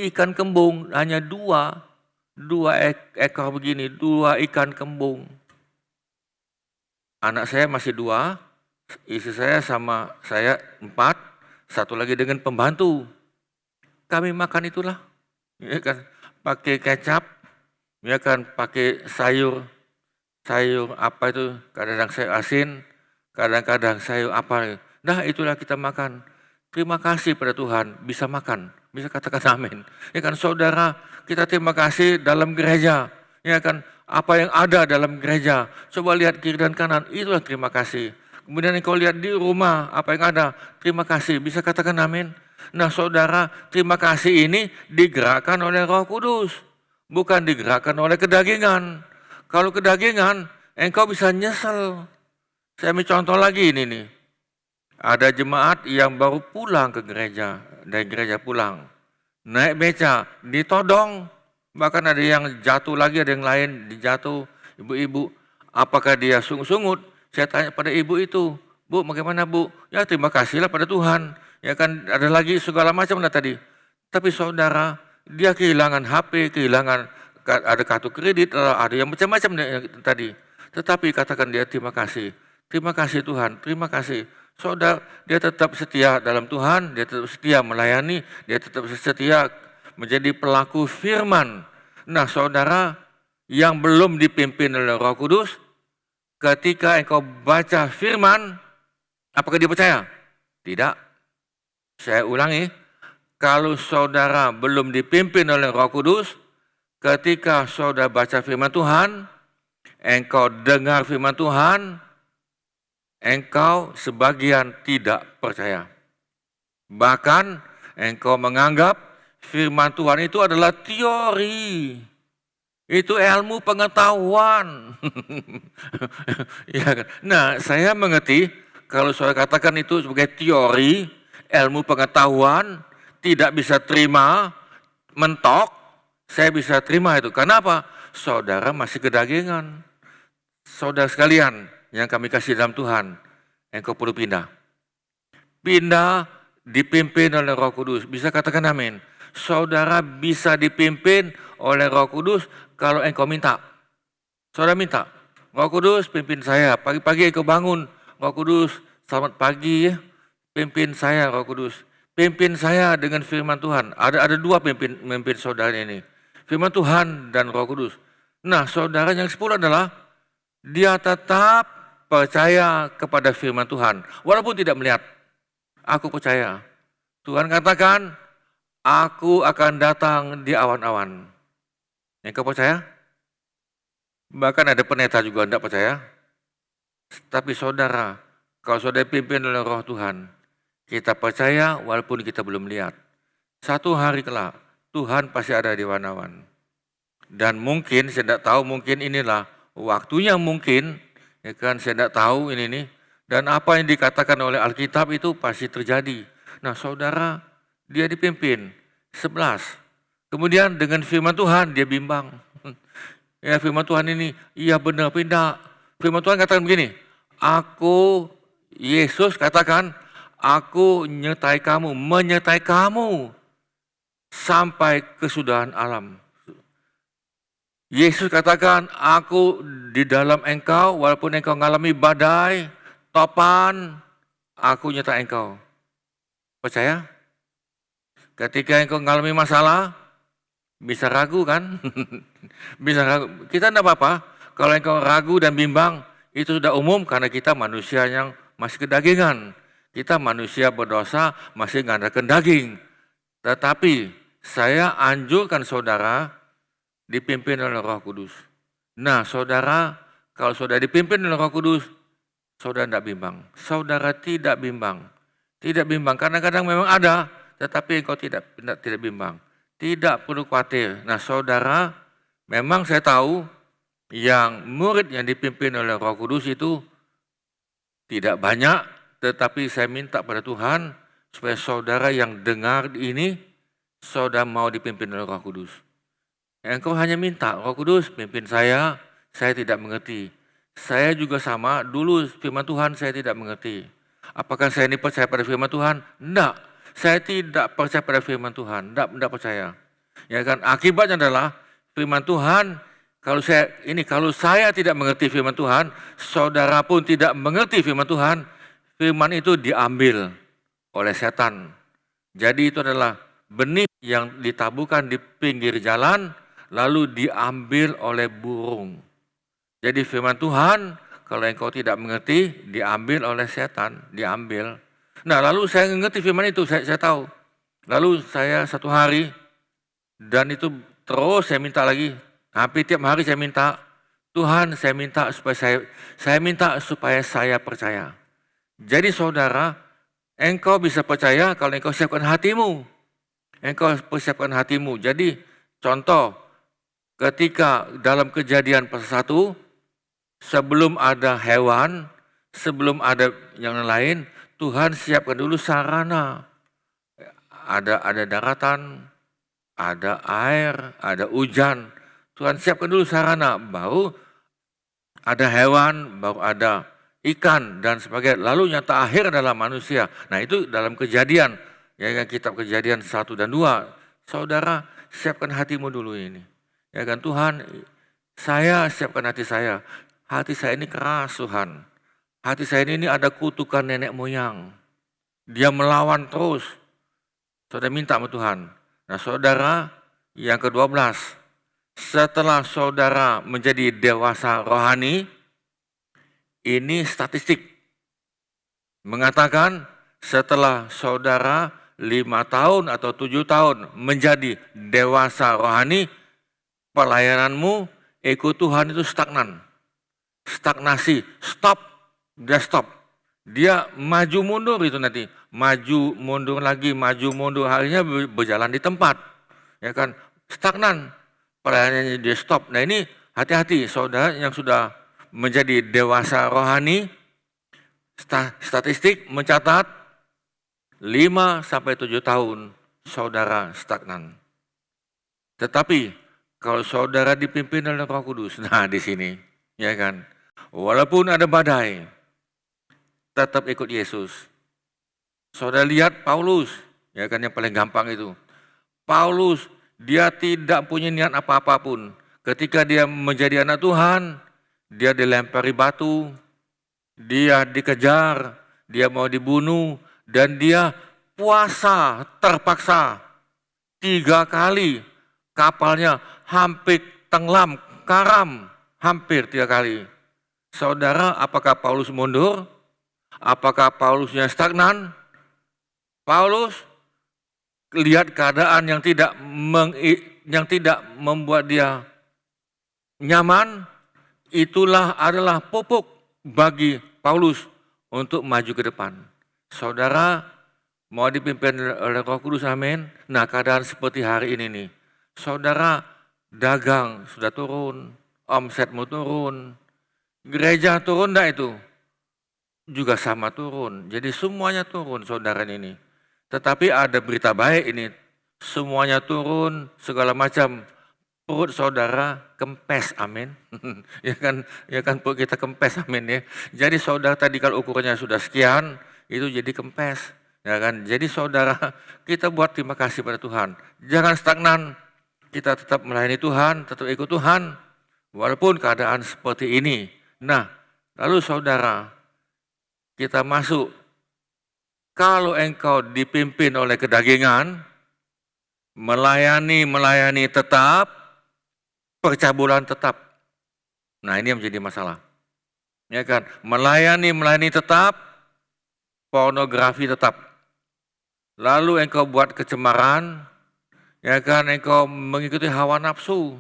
ikan kembung, hanya 2 ekor begini, 2 ikan kembung. Anak saya masih 2, istri saya sama saya 4, 1 lagi dengan pembantu. Kami makan itulah, ya kan, pakai kecap, ya kan, pakai sayur apa itu, kadang-kadang sayur asin, kadang-kadang sayur apa. Nah itulah kita makan. Terima kasih pada Tuhan bisa makan, bisa katakan amin. Ya kan saudara, kita terima kasih dalam gereja. Ya kan, apa yang ada dalam gereja. Coba lihat kiri dan kanan, itulah terima kasih. Kemudian engkau lihat di rumah, apa yang ada, terima kasih, bisa katakan amin. Nah saudara, terima kasih ini digerakkan oleh Roh Kudus, bukan digerakkan oleh kedagingan. Kalau kedagingan, engkau bisa nyesel. Saya ambil contoh lagi ini nih. Ada jemaat yang baru pulang ke gereja, dari gereja pulang. Naik beca, ditodong. Bahkan ada yang jatuh lagi, ada yang lain dijatuh. Ibu-ibu, apakah dia sungut-sungut? Saya tanya pada ibu itu, Bu, bagaimana Bu? Ya terima kasihlah pada Tuhan. Ya kan ada lagi segala macam tadi. Tapi saudara, dia kehilangan HP, kehilangan ada kartu kredit, ada yang macam-macam tadi. Tetapi katakan dia terima kasih. Terima kasih Tuhan, terima kasih. Saudara, dia tetap setia dalam Tuhan, dia tetap setia melayani, dia tetap setia menjadi pelaku firman. Nah saudara, yang belum dipimpin oleh Roh Kudus, ketika engkau baca firman, apakah dia percaya? Tidak. Saya ulangi, kalau saudara belum dipimpin oleh Roh Kudus, ketika saudara baca firman Tuhan, engkau dengar firman Tuhan, engkau sebagian tidak percaya. Bahkan engkau menganggap firman Tuhan itu adalah teori. Itu ilmu pengetahuan. Ya kan? Nah, saya mengerti kalau saya katakan itu sebagai teori, ilmu pengetahuan, tidak bisa terima, mentok, saya bisa terima itu. Kenapa? Saudara masih kedagingan. Saudara sekalian, yang kami kasih dalam Tuhan, engkau perlu pindah. Pindah dipimpin oleh Roh Kudus. Bisa katakan amin. Saudara bisa dipimpin oleh Roh Kudus kalau engkau minta. Saudara minta, Roh Kudus pimpin saya. Pagi-pagi engkau bangun, Roh Kudus selamat pagi ya. Pimpin saya Roh Kudus. Pimpin saya dengan firman Tuhan. Ada dua pimpin saudara ini. Firman Tuhan dan Roh Kudus. Nah saudara yang 10 adalah dia tetap percaya kepada firman Tuhan. Walaupun tidak melihat. Aku percaya. Tuhan katakan, aku akan datang di awan-awan. Engkau percaya? Bahkan ada pendeta juga tidak percaya. Tapi saudara, kalau saudara dipimpin oleh Roh Tuhan, kita percaya walaupun kita belum lihat. Satu hari kelak, Tuhan pasti ada di awan-awan. Dan mungkin, saya tidak tahu, mungkin inilah waktunya mungkin, ya kan, saya tidak tahu ini nih. Dan apa yang dikatakan oleh Alkitab itu pasti terjadi. Nah saudara, dia dipimpin 11. Kemudian dengan firman Tuhan dia bimbang. Ya firman Tuhan ini, iya benar pindah. Firman Tuhan katakan begini, Yesus katakan, aku menyertai kamu sampai kesudahan alam. Yesus katakan, aku di dalam engkau, walaupun engkau mengalami badai, topan, aku nyertai engkau. Percaya? Ketika engkau mengalami masalah, bisa ragu kan? Bisa ragu. Kita tidak apa-apa, kalau engkau ragu dan bimbang, itu sudah umum karena kita manusia yang masih kedagingan. Kita manusia berdosa, masih mengandalkan daging. Tetapi saya anjurkan saudara, dipimpin oleh Roh Kudus. Nah saudara, kalau saudara dipimpin oleh Roh Kudus, saudara tidak bimbang. Saudara tidak bimbang. Tidak bimbang, kadang-kadang memang ada, tetapi engkau tidak bimbang. Tidak perlu khawatir. Nah saudara, memang saya tahu yang murid yang dipimpin oleh Roh Kudus itu tidak banyak, tetapi saya minta pada Tuhan supaya saudara yang dengar ini, saudara mau dipimpin oleh Roh Kudus. Engkau hanya minta, Roh Kudus pimpin saya tidak mengerti. Saya juga sama, dulu firman Tuhan saya tidak mengerti. Apakah saya ini percaya pada firman Tuhan? Tidak, saya tidak percaya pada firman Tuhan, tidak percaya. Ya kan, akibatnya adalah firman Tuhan, kalau saya tidak mengerti firman Tuhan, saudara pun tidak mengerti firman Tuhan, firman itu diambil oleh setan. Jadi itu adalah benih yang ditaburkan di pinggir jalan, lalu diambil oleh burung. Jadi firman Tuhan, kalau engkau tidak mengerti, diambil oleh setan, diambil. Nah lalu saya mengerti firman itu, saya tahu. Lalu saya satu hari, dan itu terus saya minta lagi, hampir tiap hari saya minta, Tuhan saya minta supaya saya percaya. Jadi saudara, engkau bisa percaya kalau engkau siapkan hatimu. Engkau persiapkan hatimu. Jadi contoh, ketika dalam Kejadian pasal 1, sebelum ada hewan, sebelum ada yang lain, Tuhan siapkan dulu sarana. Ada daratan, ada air, ada hujan. Tuhan siapkan dulu sarana, baru ada hewan, baru ada ikan dan sebagainya. Lalu nyata akhir adalah manusia. Nah itu dalam Kejadian, ya kan, kitab Kejadian 1 dan 2. Saudara, siapkan hatimu dulu ini. Ya kan, Tuhan, saya siapkan hati saya. Hati saya ini keras, Tuhan. Hati saya ini ada kutukan nenek moyang. Dia melawan terus. Saudara minta sama Tuhan. Nah saudara, yang ke-12. Setelah saudara menjadi dewasa rohani, ini statistik mengatakan setelah saudara 5 tahun atau 7 tahun menjadi dewasa rohani, pelayananmu ikut Tuhan itu stagnan. Stagnasi, stop, dia stop. Dia maju mundur itu nanti, maju mundur lagi, maju mundur, akhirnya berjalan di tempat. Ya kan, stagnan. Pelayanannya dia stop. Nah ini hati-hati saudara yang sudah menjadi dewasa rohani, statistik mencatat 5-7 tahun saudara stagnan. Tetapi kalau saudara dipimpin oleh Roh Kudus, nah di sini, ya kan, walaupun ada badai, tetap ikut Yesus. Saudara lihat Paulus, ya kan, yang paling gampang itu. Paulus, dia tidak punya niat apa-apa pun. Ketika dia menjadi anak Tuhan, dia dilempari batu, dia dikejar, dia mau dibunuh, dan dia puasa terpaksa 3 kali. Kapalnya hampir tenggelam, karam, hampir 3 kali. Saudara, apakah Paulus mundur? Apakah Paulusnya stagnan? Paulus lihat keadaan yang tidak membuat dia nyaman, itulah adalah pupuk bagi Paulus untuk maju ke depan. Saudara mau dipimpin oleh Roh Kudus, amin. Nah keadaan seperti hari ini nih, saudara dagang sudah turun, omsetmu turun, gereja turun enggak itu? Juga sama turun, jadi semuanya turun saudara ini. Tetapi ada berita baik ini, semuanya turun, segala macam. Perut saudara kempes, amin. ya kan perut kita kempes, amin ya. Jadi saudara tadi kalau ukurannya sudah sekian, itu jadi kempes. Ya kan, jadi saudara kita buat terima kasih pada Tuhan. Jangan stagnan, kita tetap melayani Tuhan, tetap ikut Tuhan, walaupun keadaan seperti ini. Nah, lalu saudara, kita masuk. Kalau engkau dipimpin oleh kedagingan, melayani tetap, percabulan tetap. Nah ini yang menjadi masalah. Ya kan, melayani tetap, pornografi tetap. Lalu engkau buat kecemaran, ya kan, engkau mengikuti hawa nafsu,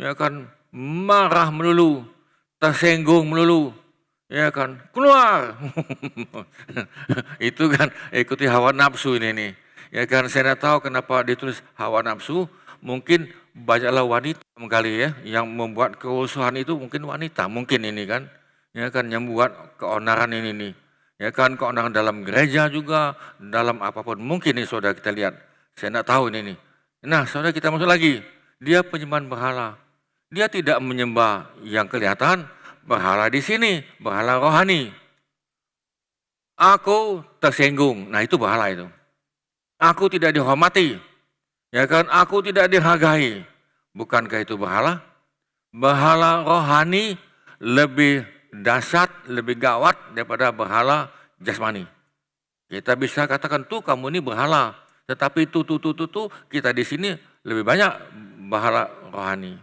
ya kan, marah melulu, tersinggung melulu. Ya kan, keluar. Itu kan ikuti hawa nafsu ini nih. Ya kan, saya tidak tahu kenapa ditulis hawa nafsu. Mungkin banyaklah wanita kali ya yang membuat kerusuhan itu, mungkin wanita, mungkin ini kan. Ya kan, yang membuat keonaran ini nih. Ya kan, keonaran dalam gereja juga, dalam apapun. Mungkin ini saudara kita lihat. Saya tidak tahu ini nih. Nah, saudara kita masuk lagi. Dia penyembahan berhala. Dia tidak menyembah yang kelihatan. Berhala di sini, berhala rohani. Aku tersinggung, nah itu berhala itu. Aku tidak dihormati, ya kan? Aku tidak dihargai. Bukankah itu berhala? Berhala rohani lebih dahsyat, lebih gawat daripada berhala jasmani. Kita bisa katakan tuh kamu ini berhala, tetapi tuh kita di sini lebih banyak berhala rohani.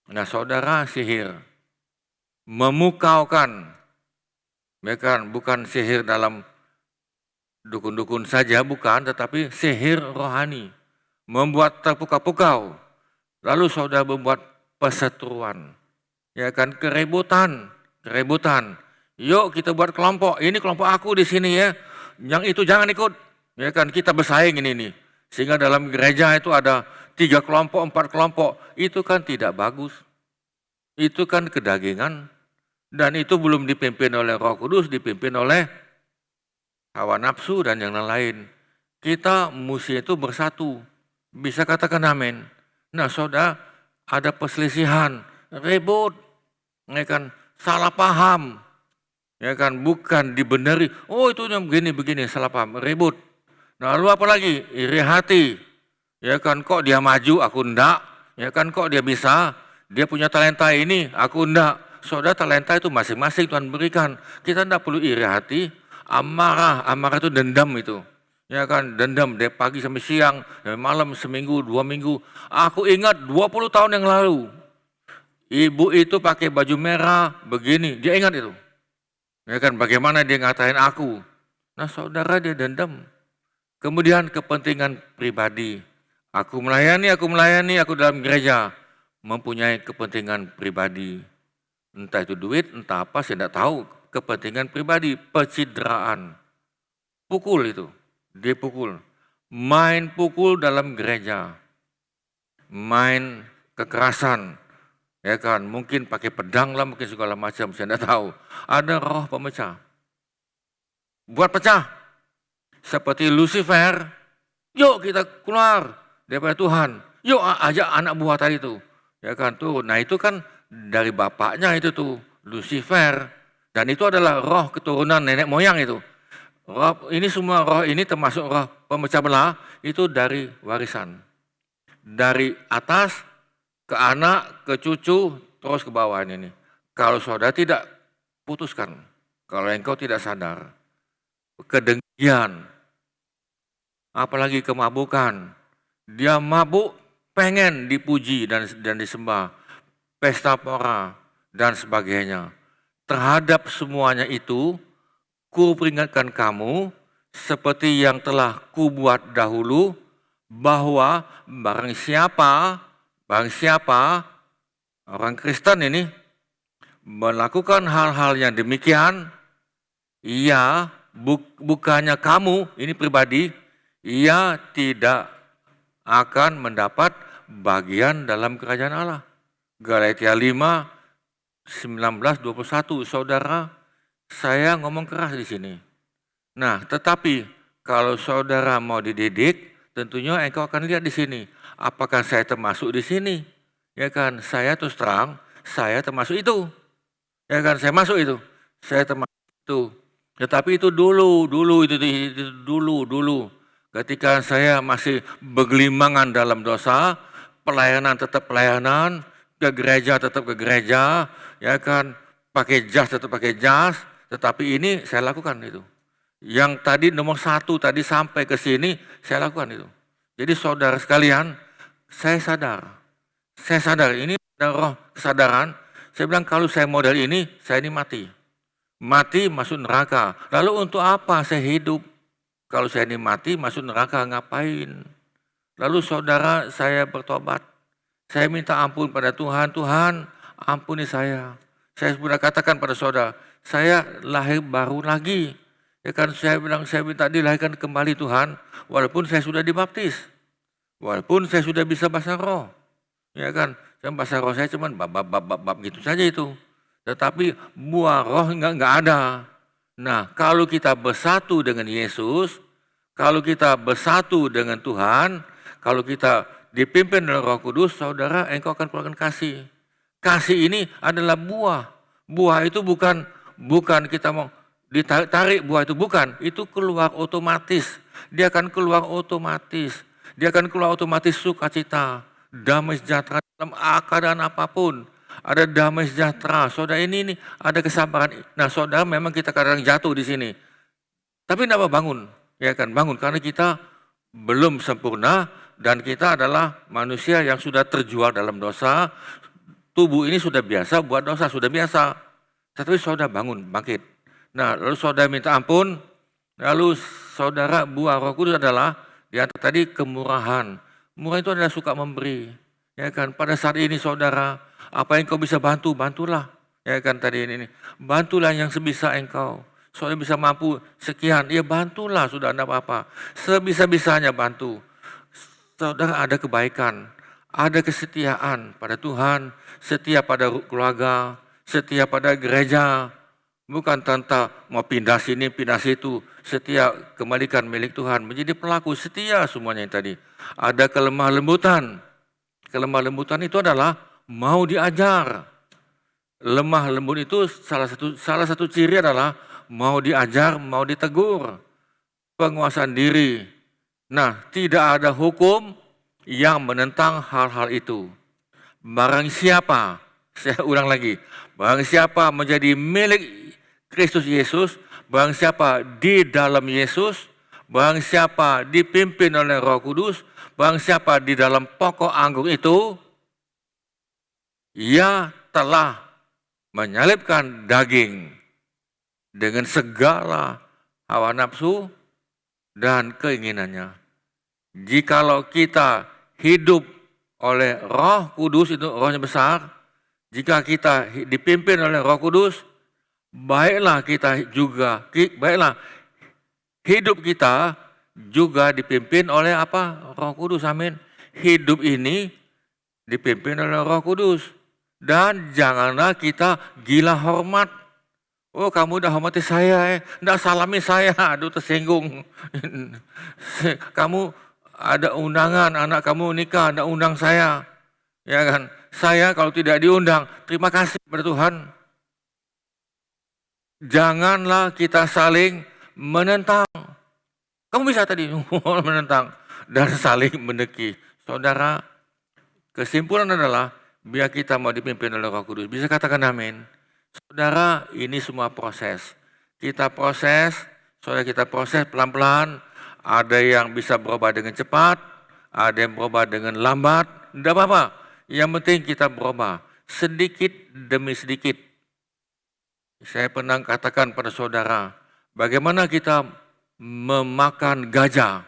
Nah saudara, sihir memukaukan, ya kan, bukan sihir dalam dukun-dukun saja, bukan, tetapi sihir rohani, membuat terpukau-pukau, lalu saudara membuat perseteruan, ya kan, keributan, yuk kita buat kelompok, ini kelompok aku di sini ya, yang itu jangan ikut, ya kan, kita bersaing ini, sehingga dalam gereja itu ada 3 kelompok, 4 kelompok, itu kan tidak bagus, itu kan kedagingan. Dan itu belum dipimpin oleh Roh Kudus, dipimpin oleh hawa nafsu dan yang lain. Kita mesti itu bersatu. Bisa katakan amin. Nah, saudara, ada perselisihan, ribut, ya kan, salah paham, ya kan, bukan dibenari. Oh, itu yang begini, salah paham, ribut. Nah, lalu apa lagi? Iri hati. Ya kan, kok dia maju, aku enggak. Ya kan, kok dia bisa, dia punya talenta ini, aku enggak. Saudara, talenta itu masing-masing Tuhan berikan. Kita enggak perlu iri hati, amarah itu dendam itu. Ya kan, dendam dari pagi sampai siang, dari malam, seminggu, 2 minggu. Aku ingat 20 tahun yang lalu, ibu itu pakai baju merah begini, dia ingat itu. Ya kan, bagaimana dia ngatain aku. Nah, saudara, dia dendam. Kemudian kepentingan pribadi. Aku melayani, aku dalam gereja. Mempunyai kepentingan pribadi. Entah itu duit, entah apa, saya tidak tahu. Kepentingan pribadi, pencitraan. Pukul itu. Dia pukul, main pukul dalam gereja, main kekerasan, ya kan, mungkin pakai pedang lah, mungkin segala macam, saya tidak tahu. Ada roh pemecah, buat pecah, seperti Lucifer. Yuk kita keluar daripada Tuhan, yuk ajak anak buah tadi itu, ya kan tuh. Nah itu kan dari bapaknya itu tuh Lucifer, dan itu adalah roh keturunan nenek moyang itu. Roh ini semua roh ini termasuk roh pemecah belah itu dari warisan. Dari atas ke anak, ke cucu, terus ke bawah ini. Kalau saudara tidak putuskan, kalau engkau tidak sadar, kedengkian, apalagi kemabukan, dia mabuk pengen dipuji dan disembah, pesta pora dan sebagainya. Terhadap semuanya itu, ku peringatkan kamu seperti yang telah ku buat dahulu, bahwa barang siapa orang Kristen ini melakukan hal-hal yang demikian, ia bukannya kamu ini pribadi, ia tidak akan mendapat bagian dalam kerajaan Allah. Galatia 5, 19, 21, saudara. Saya ngomong keras di sini. Nah, tetapi kalau saudara mau dididik, tentunya engkau akan lihat di sini. Apakah saya termasuk di sini? Ya kan, saya terus terang, saya termasuk itu. Ya kan, saya masuk itu. Saya termasuk itu. Tetapi itu dulu. Ketika saya masih bergelimangan dalam dosa, pelayanan tetap pelayanan, ke gereja tetap ke gereja, ya kan, pakai jas tetap pakai jas. Tetapi ini saya lakukan itu. Yang tadi nomor 1 tadi sampai ke sini saya lakukan itu. Jadi saudara sekalian, saya sadar ini ada roh kesadaran. Saya bilang kalau saya model ini, saya ini mati masuk neraka. Lalu untuk apa saya hidup? Kalau saya ini mati masuk neraka ngapain? Lalu saudara, saya bertobat, saya minta ampun pada Tuhan. Tuhan ampuni saya. Saya sudah katakan pada saudara, saya lahir baru lagi. Ya kan, saya bilang saya minta dilahirkan kembali Tuhan, walaupun saya sudah dibaptis. Walaupun saya sudah bisa bahasa roh. Ya kan, bahasa roh saya cuma bab gitu saja itu. Tetapi buah roh enggak ada. Nah, kalau kita bersatu dengan Yesus, kalau kita bersatu dengan Tuhan, kalau kita dipimpin oleh Roh Kudus, saudara, engkau akan keluarkan kasih. Kasih ini adalah buah. Buah itu bukan kita mau ditarik buah itu, bukan. Itu keluar otomatis. Dia akan keluar otomatis. Dia akan keluar otomatis sukacita, damai sejahtera dalam keadaan apapun. Ada damai sejahtera. Saudara ini ada kesabaran. Nah, saudara memang kita kadang jatuh di sini. Tapi tidak bangun. Ya kan, bangun karena kita belum sempurna dan kita adalah manusia yang sudah terjual dalam dosa. Tubuh ini sudah biasa buat dosa, sudah biasa. Tetapi saudara bangun, bangkit. Nah, lalu saudara minta ampun. Lalu saudara, buah Roh Kudus adalah di atas tadi kemurahan. Murah itu adalah suka memberi. Ya kan, pada saat ini saudara, apa yang kau bisa bantu, bantulah. Ya kan tadi ini. Bantulah yang sebisa engkau. Saudara bisa mampu sekian, ya bantulah, sudah tidak apa-apa. Sebisa-bisanya bantu. Saudara ada kebaikan, ada kesetiaan pada Tuhan, setia pada keluarga, setia pada gereja. Bukan tentang mau pindah sini, pindah situ. Setia, kembalikan milik Tuhan. Menjadi pelaku setia semuanya yang tadi. Ada kelemah lembutan. Kelemah lembutan itu adalah mau diajar. Lemah lembut itu salah satu ciri adalah mau diajar, mau ditegur. Penguasaan diri. Nah, tidak ada hukum yang menentang hal-hal itu. Barang siapa, saya ulang lagi, barang siapa menjadi milik Kristus Yesus, barang siapa di dalam Yesus, barang siapa dipimpin oleh Roh Kudus, barang siapa di dalam pokok anggur itu, ia telah menyalibkan daging dengan segala hawa nafsu dan keinginannya. Jikalau kita hidup oleh Roh Kudus, itu rohnya besar, jika kita dipimpin oleh Roh Kudus, baiklah hidup kita juga dipimpin oleh apa? Roh Kudus, amin. Hidup ini dipimpin oleh Roh Kudus. Dan janganlah kita gila hormat. Oh, kamu udah hormati saya, enggak salami saya, aduh tersinggung. Kamu ada undangan, anak kamu nikah, enggak undang saya. Ya kan? Saya kalau tidak diundang, terima kasih kepada Tuhan. Janganlah kita saling menentang. Kamu bisa tadi menentang dan saling mendeki. Saudara, kesimpulan adalah biar kita mau dipimpin oleh Roh Kudus. Bisa katakan amin. Saudara, ini semua proses. Kita proses pelan-pelan. Ada yang bisa berubah dengan cepat, ada yang berubah dengan lambat. Tidak apa-apa. Yang penting kita berubah sedikit demi sedikit. Saya pernah katakan pada saudara, bagaimana kita memakan gajah.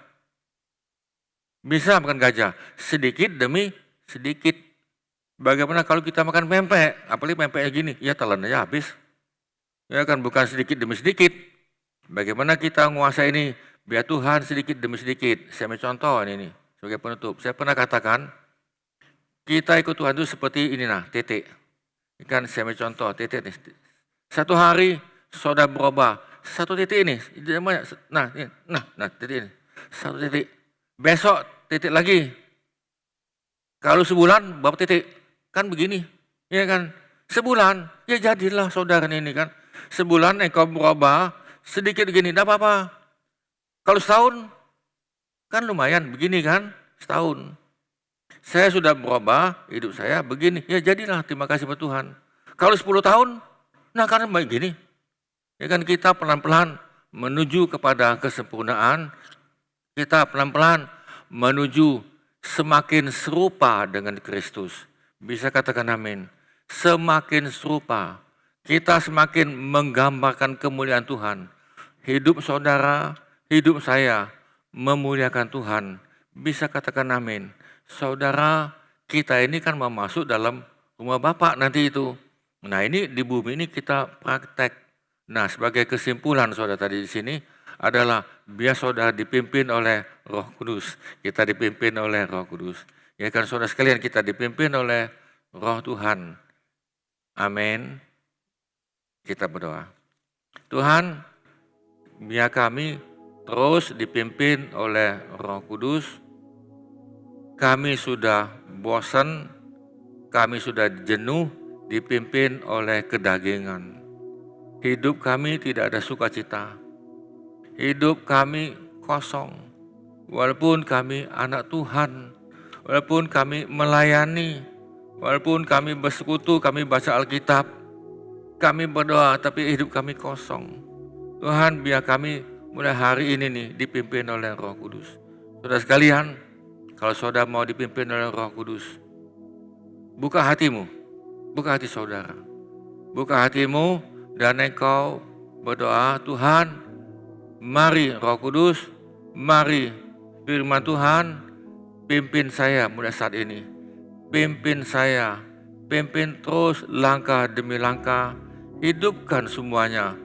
Bisa makan gajah sedikit demi sedikit. Bagaimana kalau kita makan pempek, apalagi pempeknya gini, ya telan aja habis. Ya kan, bukan sedikit demi sedikit. Bagaimana kita menguasai ini? Biar Tuhan sedikit demi sedikit. Saya ambil contoh ini sebagai penutup. Saya pernah katakan, kita ikut Tuhan itu seperti ini nah, titik. Ini kan saya ambil contoh, titik nih. Satu hari saudara berubah, satu titik ini. Nah, titik ini. Satu titik. Besok titik lagi. Kalau sebulan berapa titik? Kan begini, ya kan? Sebulan, ya jadilah saudara ini kan. Sebulan engkau berubah sedikit begini, tidak apa-apa. Kalau setahun, kan lumayan begini kan, setahun. Saya sudah berubah, hidup saya begini, ya jadilah, terima kasih kepada Tuhan. Kalau 10 tahun, nah kan begini. Ya kan kita pelan-pelan menuju kepada kesempurnaan, kita pelan-pelan menuju semakin serupa dengan Kristus. Bisa katakan amin. Semakin serupa. Kita semakin menggambarkan kemuliaan Tuhan. Hidup saudara, hidup saya memuliakan Tuhan. Bisa katakan amin. Saudara, kita ini kan mau masuk dalam rumah Bapa nanti itu. Nah ini di bumi ini kita praktek. Nah sebagai kesimpulan saudara tadi di sini adalah biar saudara dipimpin oleh Roh Kudus. Kita dipimpin oleh Roh Kudus. Ya kan saudara sekalian, kita dipimpin oleh Roh Tuhan. Amin. Kita berdoa. Tuhan, biar kami terus dipimpin oleh Roh Kudus. Kami sudah bosan, kami sudah jenuh dipimpin oleh kedagingan. Hidup kami tidak ada sukacita. Hidup kami kosong. Walaupun kami anak Tuhan, walaupun kami melayani, walaupun kami bersekutu, kami baca Alkitab, kami berdoa, tapi hidup kami kosong. Tuhan, biar kami mulai hari ini nih dipimpin oleh Roh Kudus. Saudara sekalian, kalau saudara mau dipimpin oleh Roh Kudus, buka hatimu, buka hati saudara. Buka hatimu dan engkau berdoa, Tuhan, mari Roh Kudus, mari firman Tuhan, pimpin saya mulai saat ini. Pimpin saya, pimpin terus langkah demi langkah, hidupkan semuanya.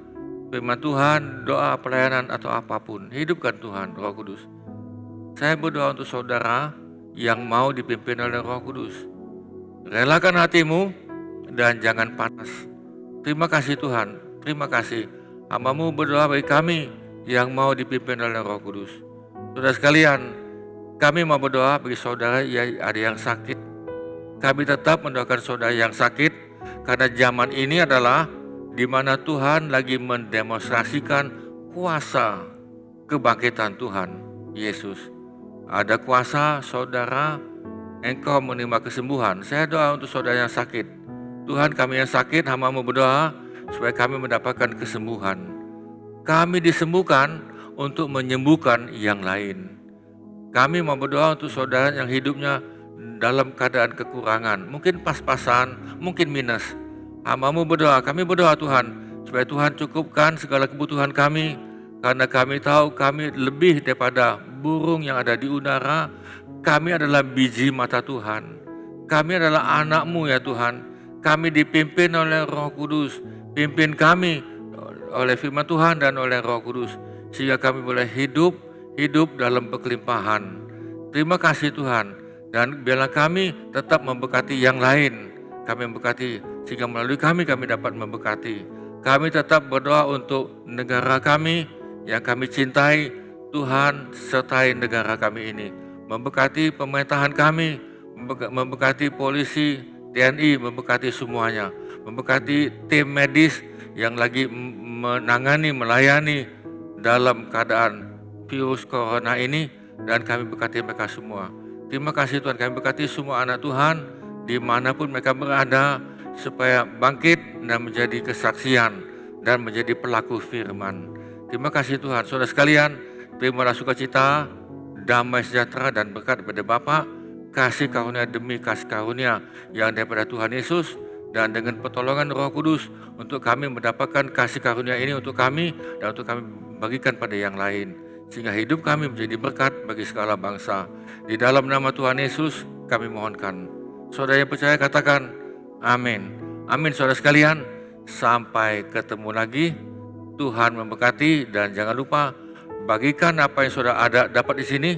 Firman Tuhan, doa, pelayanan atau apapun, hidupkan Tuhan, Roh Kudus. Saya berdoa untuk saudara yang mau dipimpin oleh Roh Kudus. Relakan hatimu dan jangan panas. Terima kasih Tuhan, terima kasih. Hamba-Mu berdoa bagi kami yang mau dipimpin oleh Roh Kudus. Saudara sekalian, kami mau berdoa bagi saudara yang ada yang sakit. Kami tetap mendoakan saudara yang sakit karena zaman ini adalah di mana Tuhan lagi mendemonstrasikan kuasa kebangkitan Tuhan Yesus. Ada kuasa, saudara, engkau menerima kesembuhan. Saya doa untuk saudara yang sakit. Tuhan, kami yang sakit, hamba-Mu berdoa supaya kami mendapatkan kesembuhan. Kami disembuhkan untuk menyembuhkan yang lain. Kami mau berdoa untuk saudara yang hidupnya dalam keadaan kekurangan, mungkin pas-pasan, mungkin minus. Hamba-Mu berdoa, kami berdoa Tuhan, supaya Tuhan cukupkan segala kebutuhan kami, karena kami tahu kami lebih daripada burung yang ada di udara. Kami adalah biji mata Tuhan. Kami adalah anak-Mu ya Tuhan. Kami dipimpin oleh Roh Kudus. Pimpin kami oleh firman Tuhan dan oleh Roh Kudus, sehingga kami boleh hidup dalam berkelimpahan. Terima kasih Tuhan. Dan biarlah kami tetap memberkati yang lain. Kami memberkati sehingga melalui kami dapat memberkati. Kami tetap berdoa untuk negara kami yang kami cintai. Tuhan sertai negara kami ini. Memberkati pemerintahan kami, memberkati polisi, TNI, memberkati semuanya. Memberkati tim medis yang lagi menangani, melayani dalam keadaan virus corona ini. Dan kami berkati mereka semua. Terima kasih Tuhan, kami berkati semua anak Tuhan dimanapun mereka berada, supaya bangkit dan menjadi kesaksian dan menjadi pelaku firman. Terima kasih Tuhan. Saudara sekalian, terimalah sukacita, damai sejahtera dan berkat daripada Bapa, kasih karunia demi kasih karunia yang daripada Tuhan Yesus, dan dengan pertolongan Roh Kudus untuk kami mendapatkan kasih karunia ini untuk kami dan untuk kami bagikan pada yang lain, sehingga hidup kami menjadi berkat bagi segala bangsa. Di dalam nama Tuhan Yesus kami mohonkan. Saudara yang percaya katakan amin. Amin saudara sekalian. Sampai ketemu lagi. Tuhan memberkati, dan jangan lupa bagikan apa yang saudara ada dapat di sini.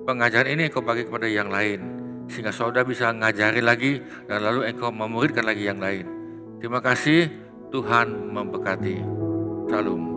Pengajaran ini engkau bagi kepada yang lain, sehingga saudara bisa ngajari lagi dan lalu engkau memuridkan lagi yang lain. Terima kasih. Tuhan memberkati. Salam.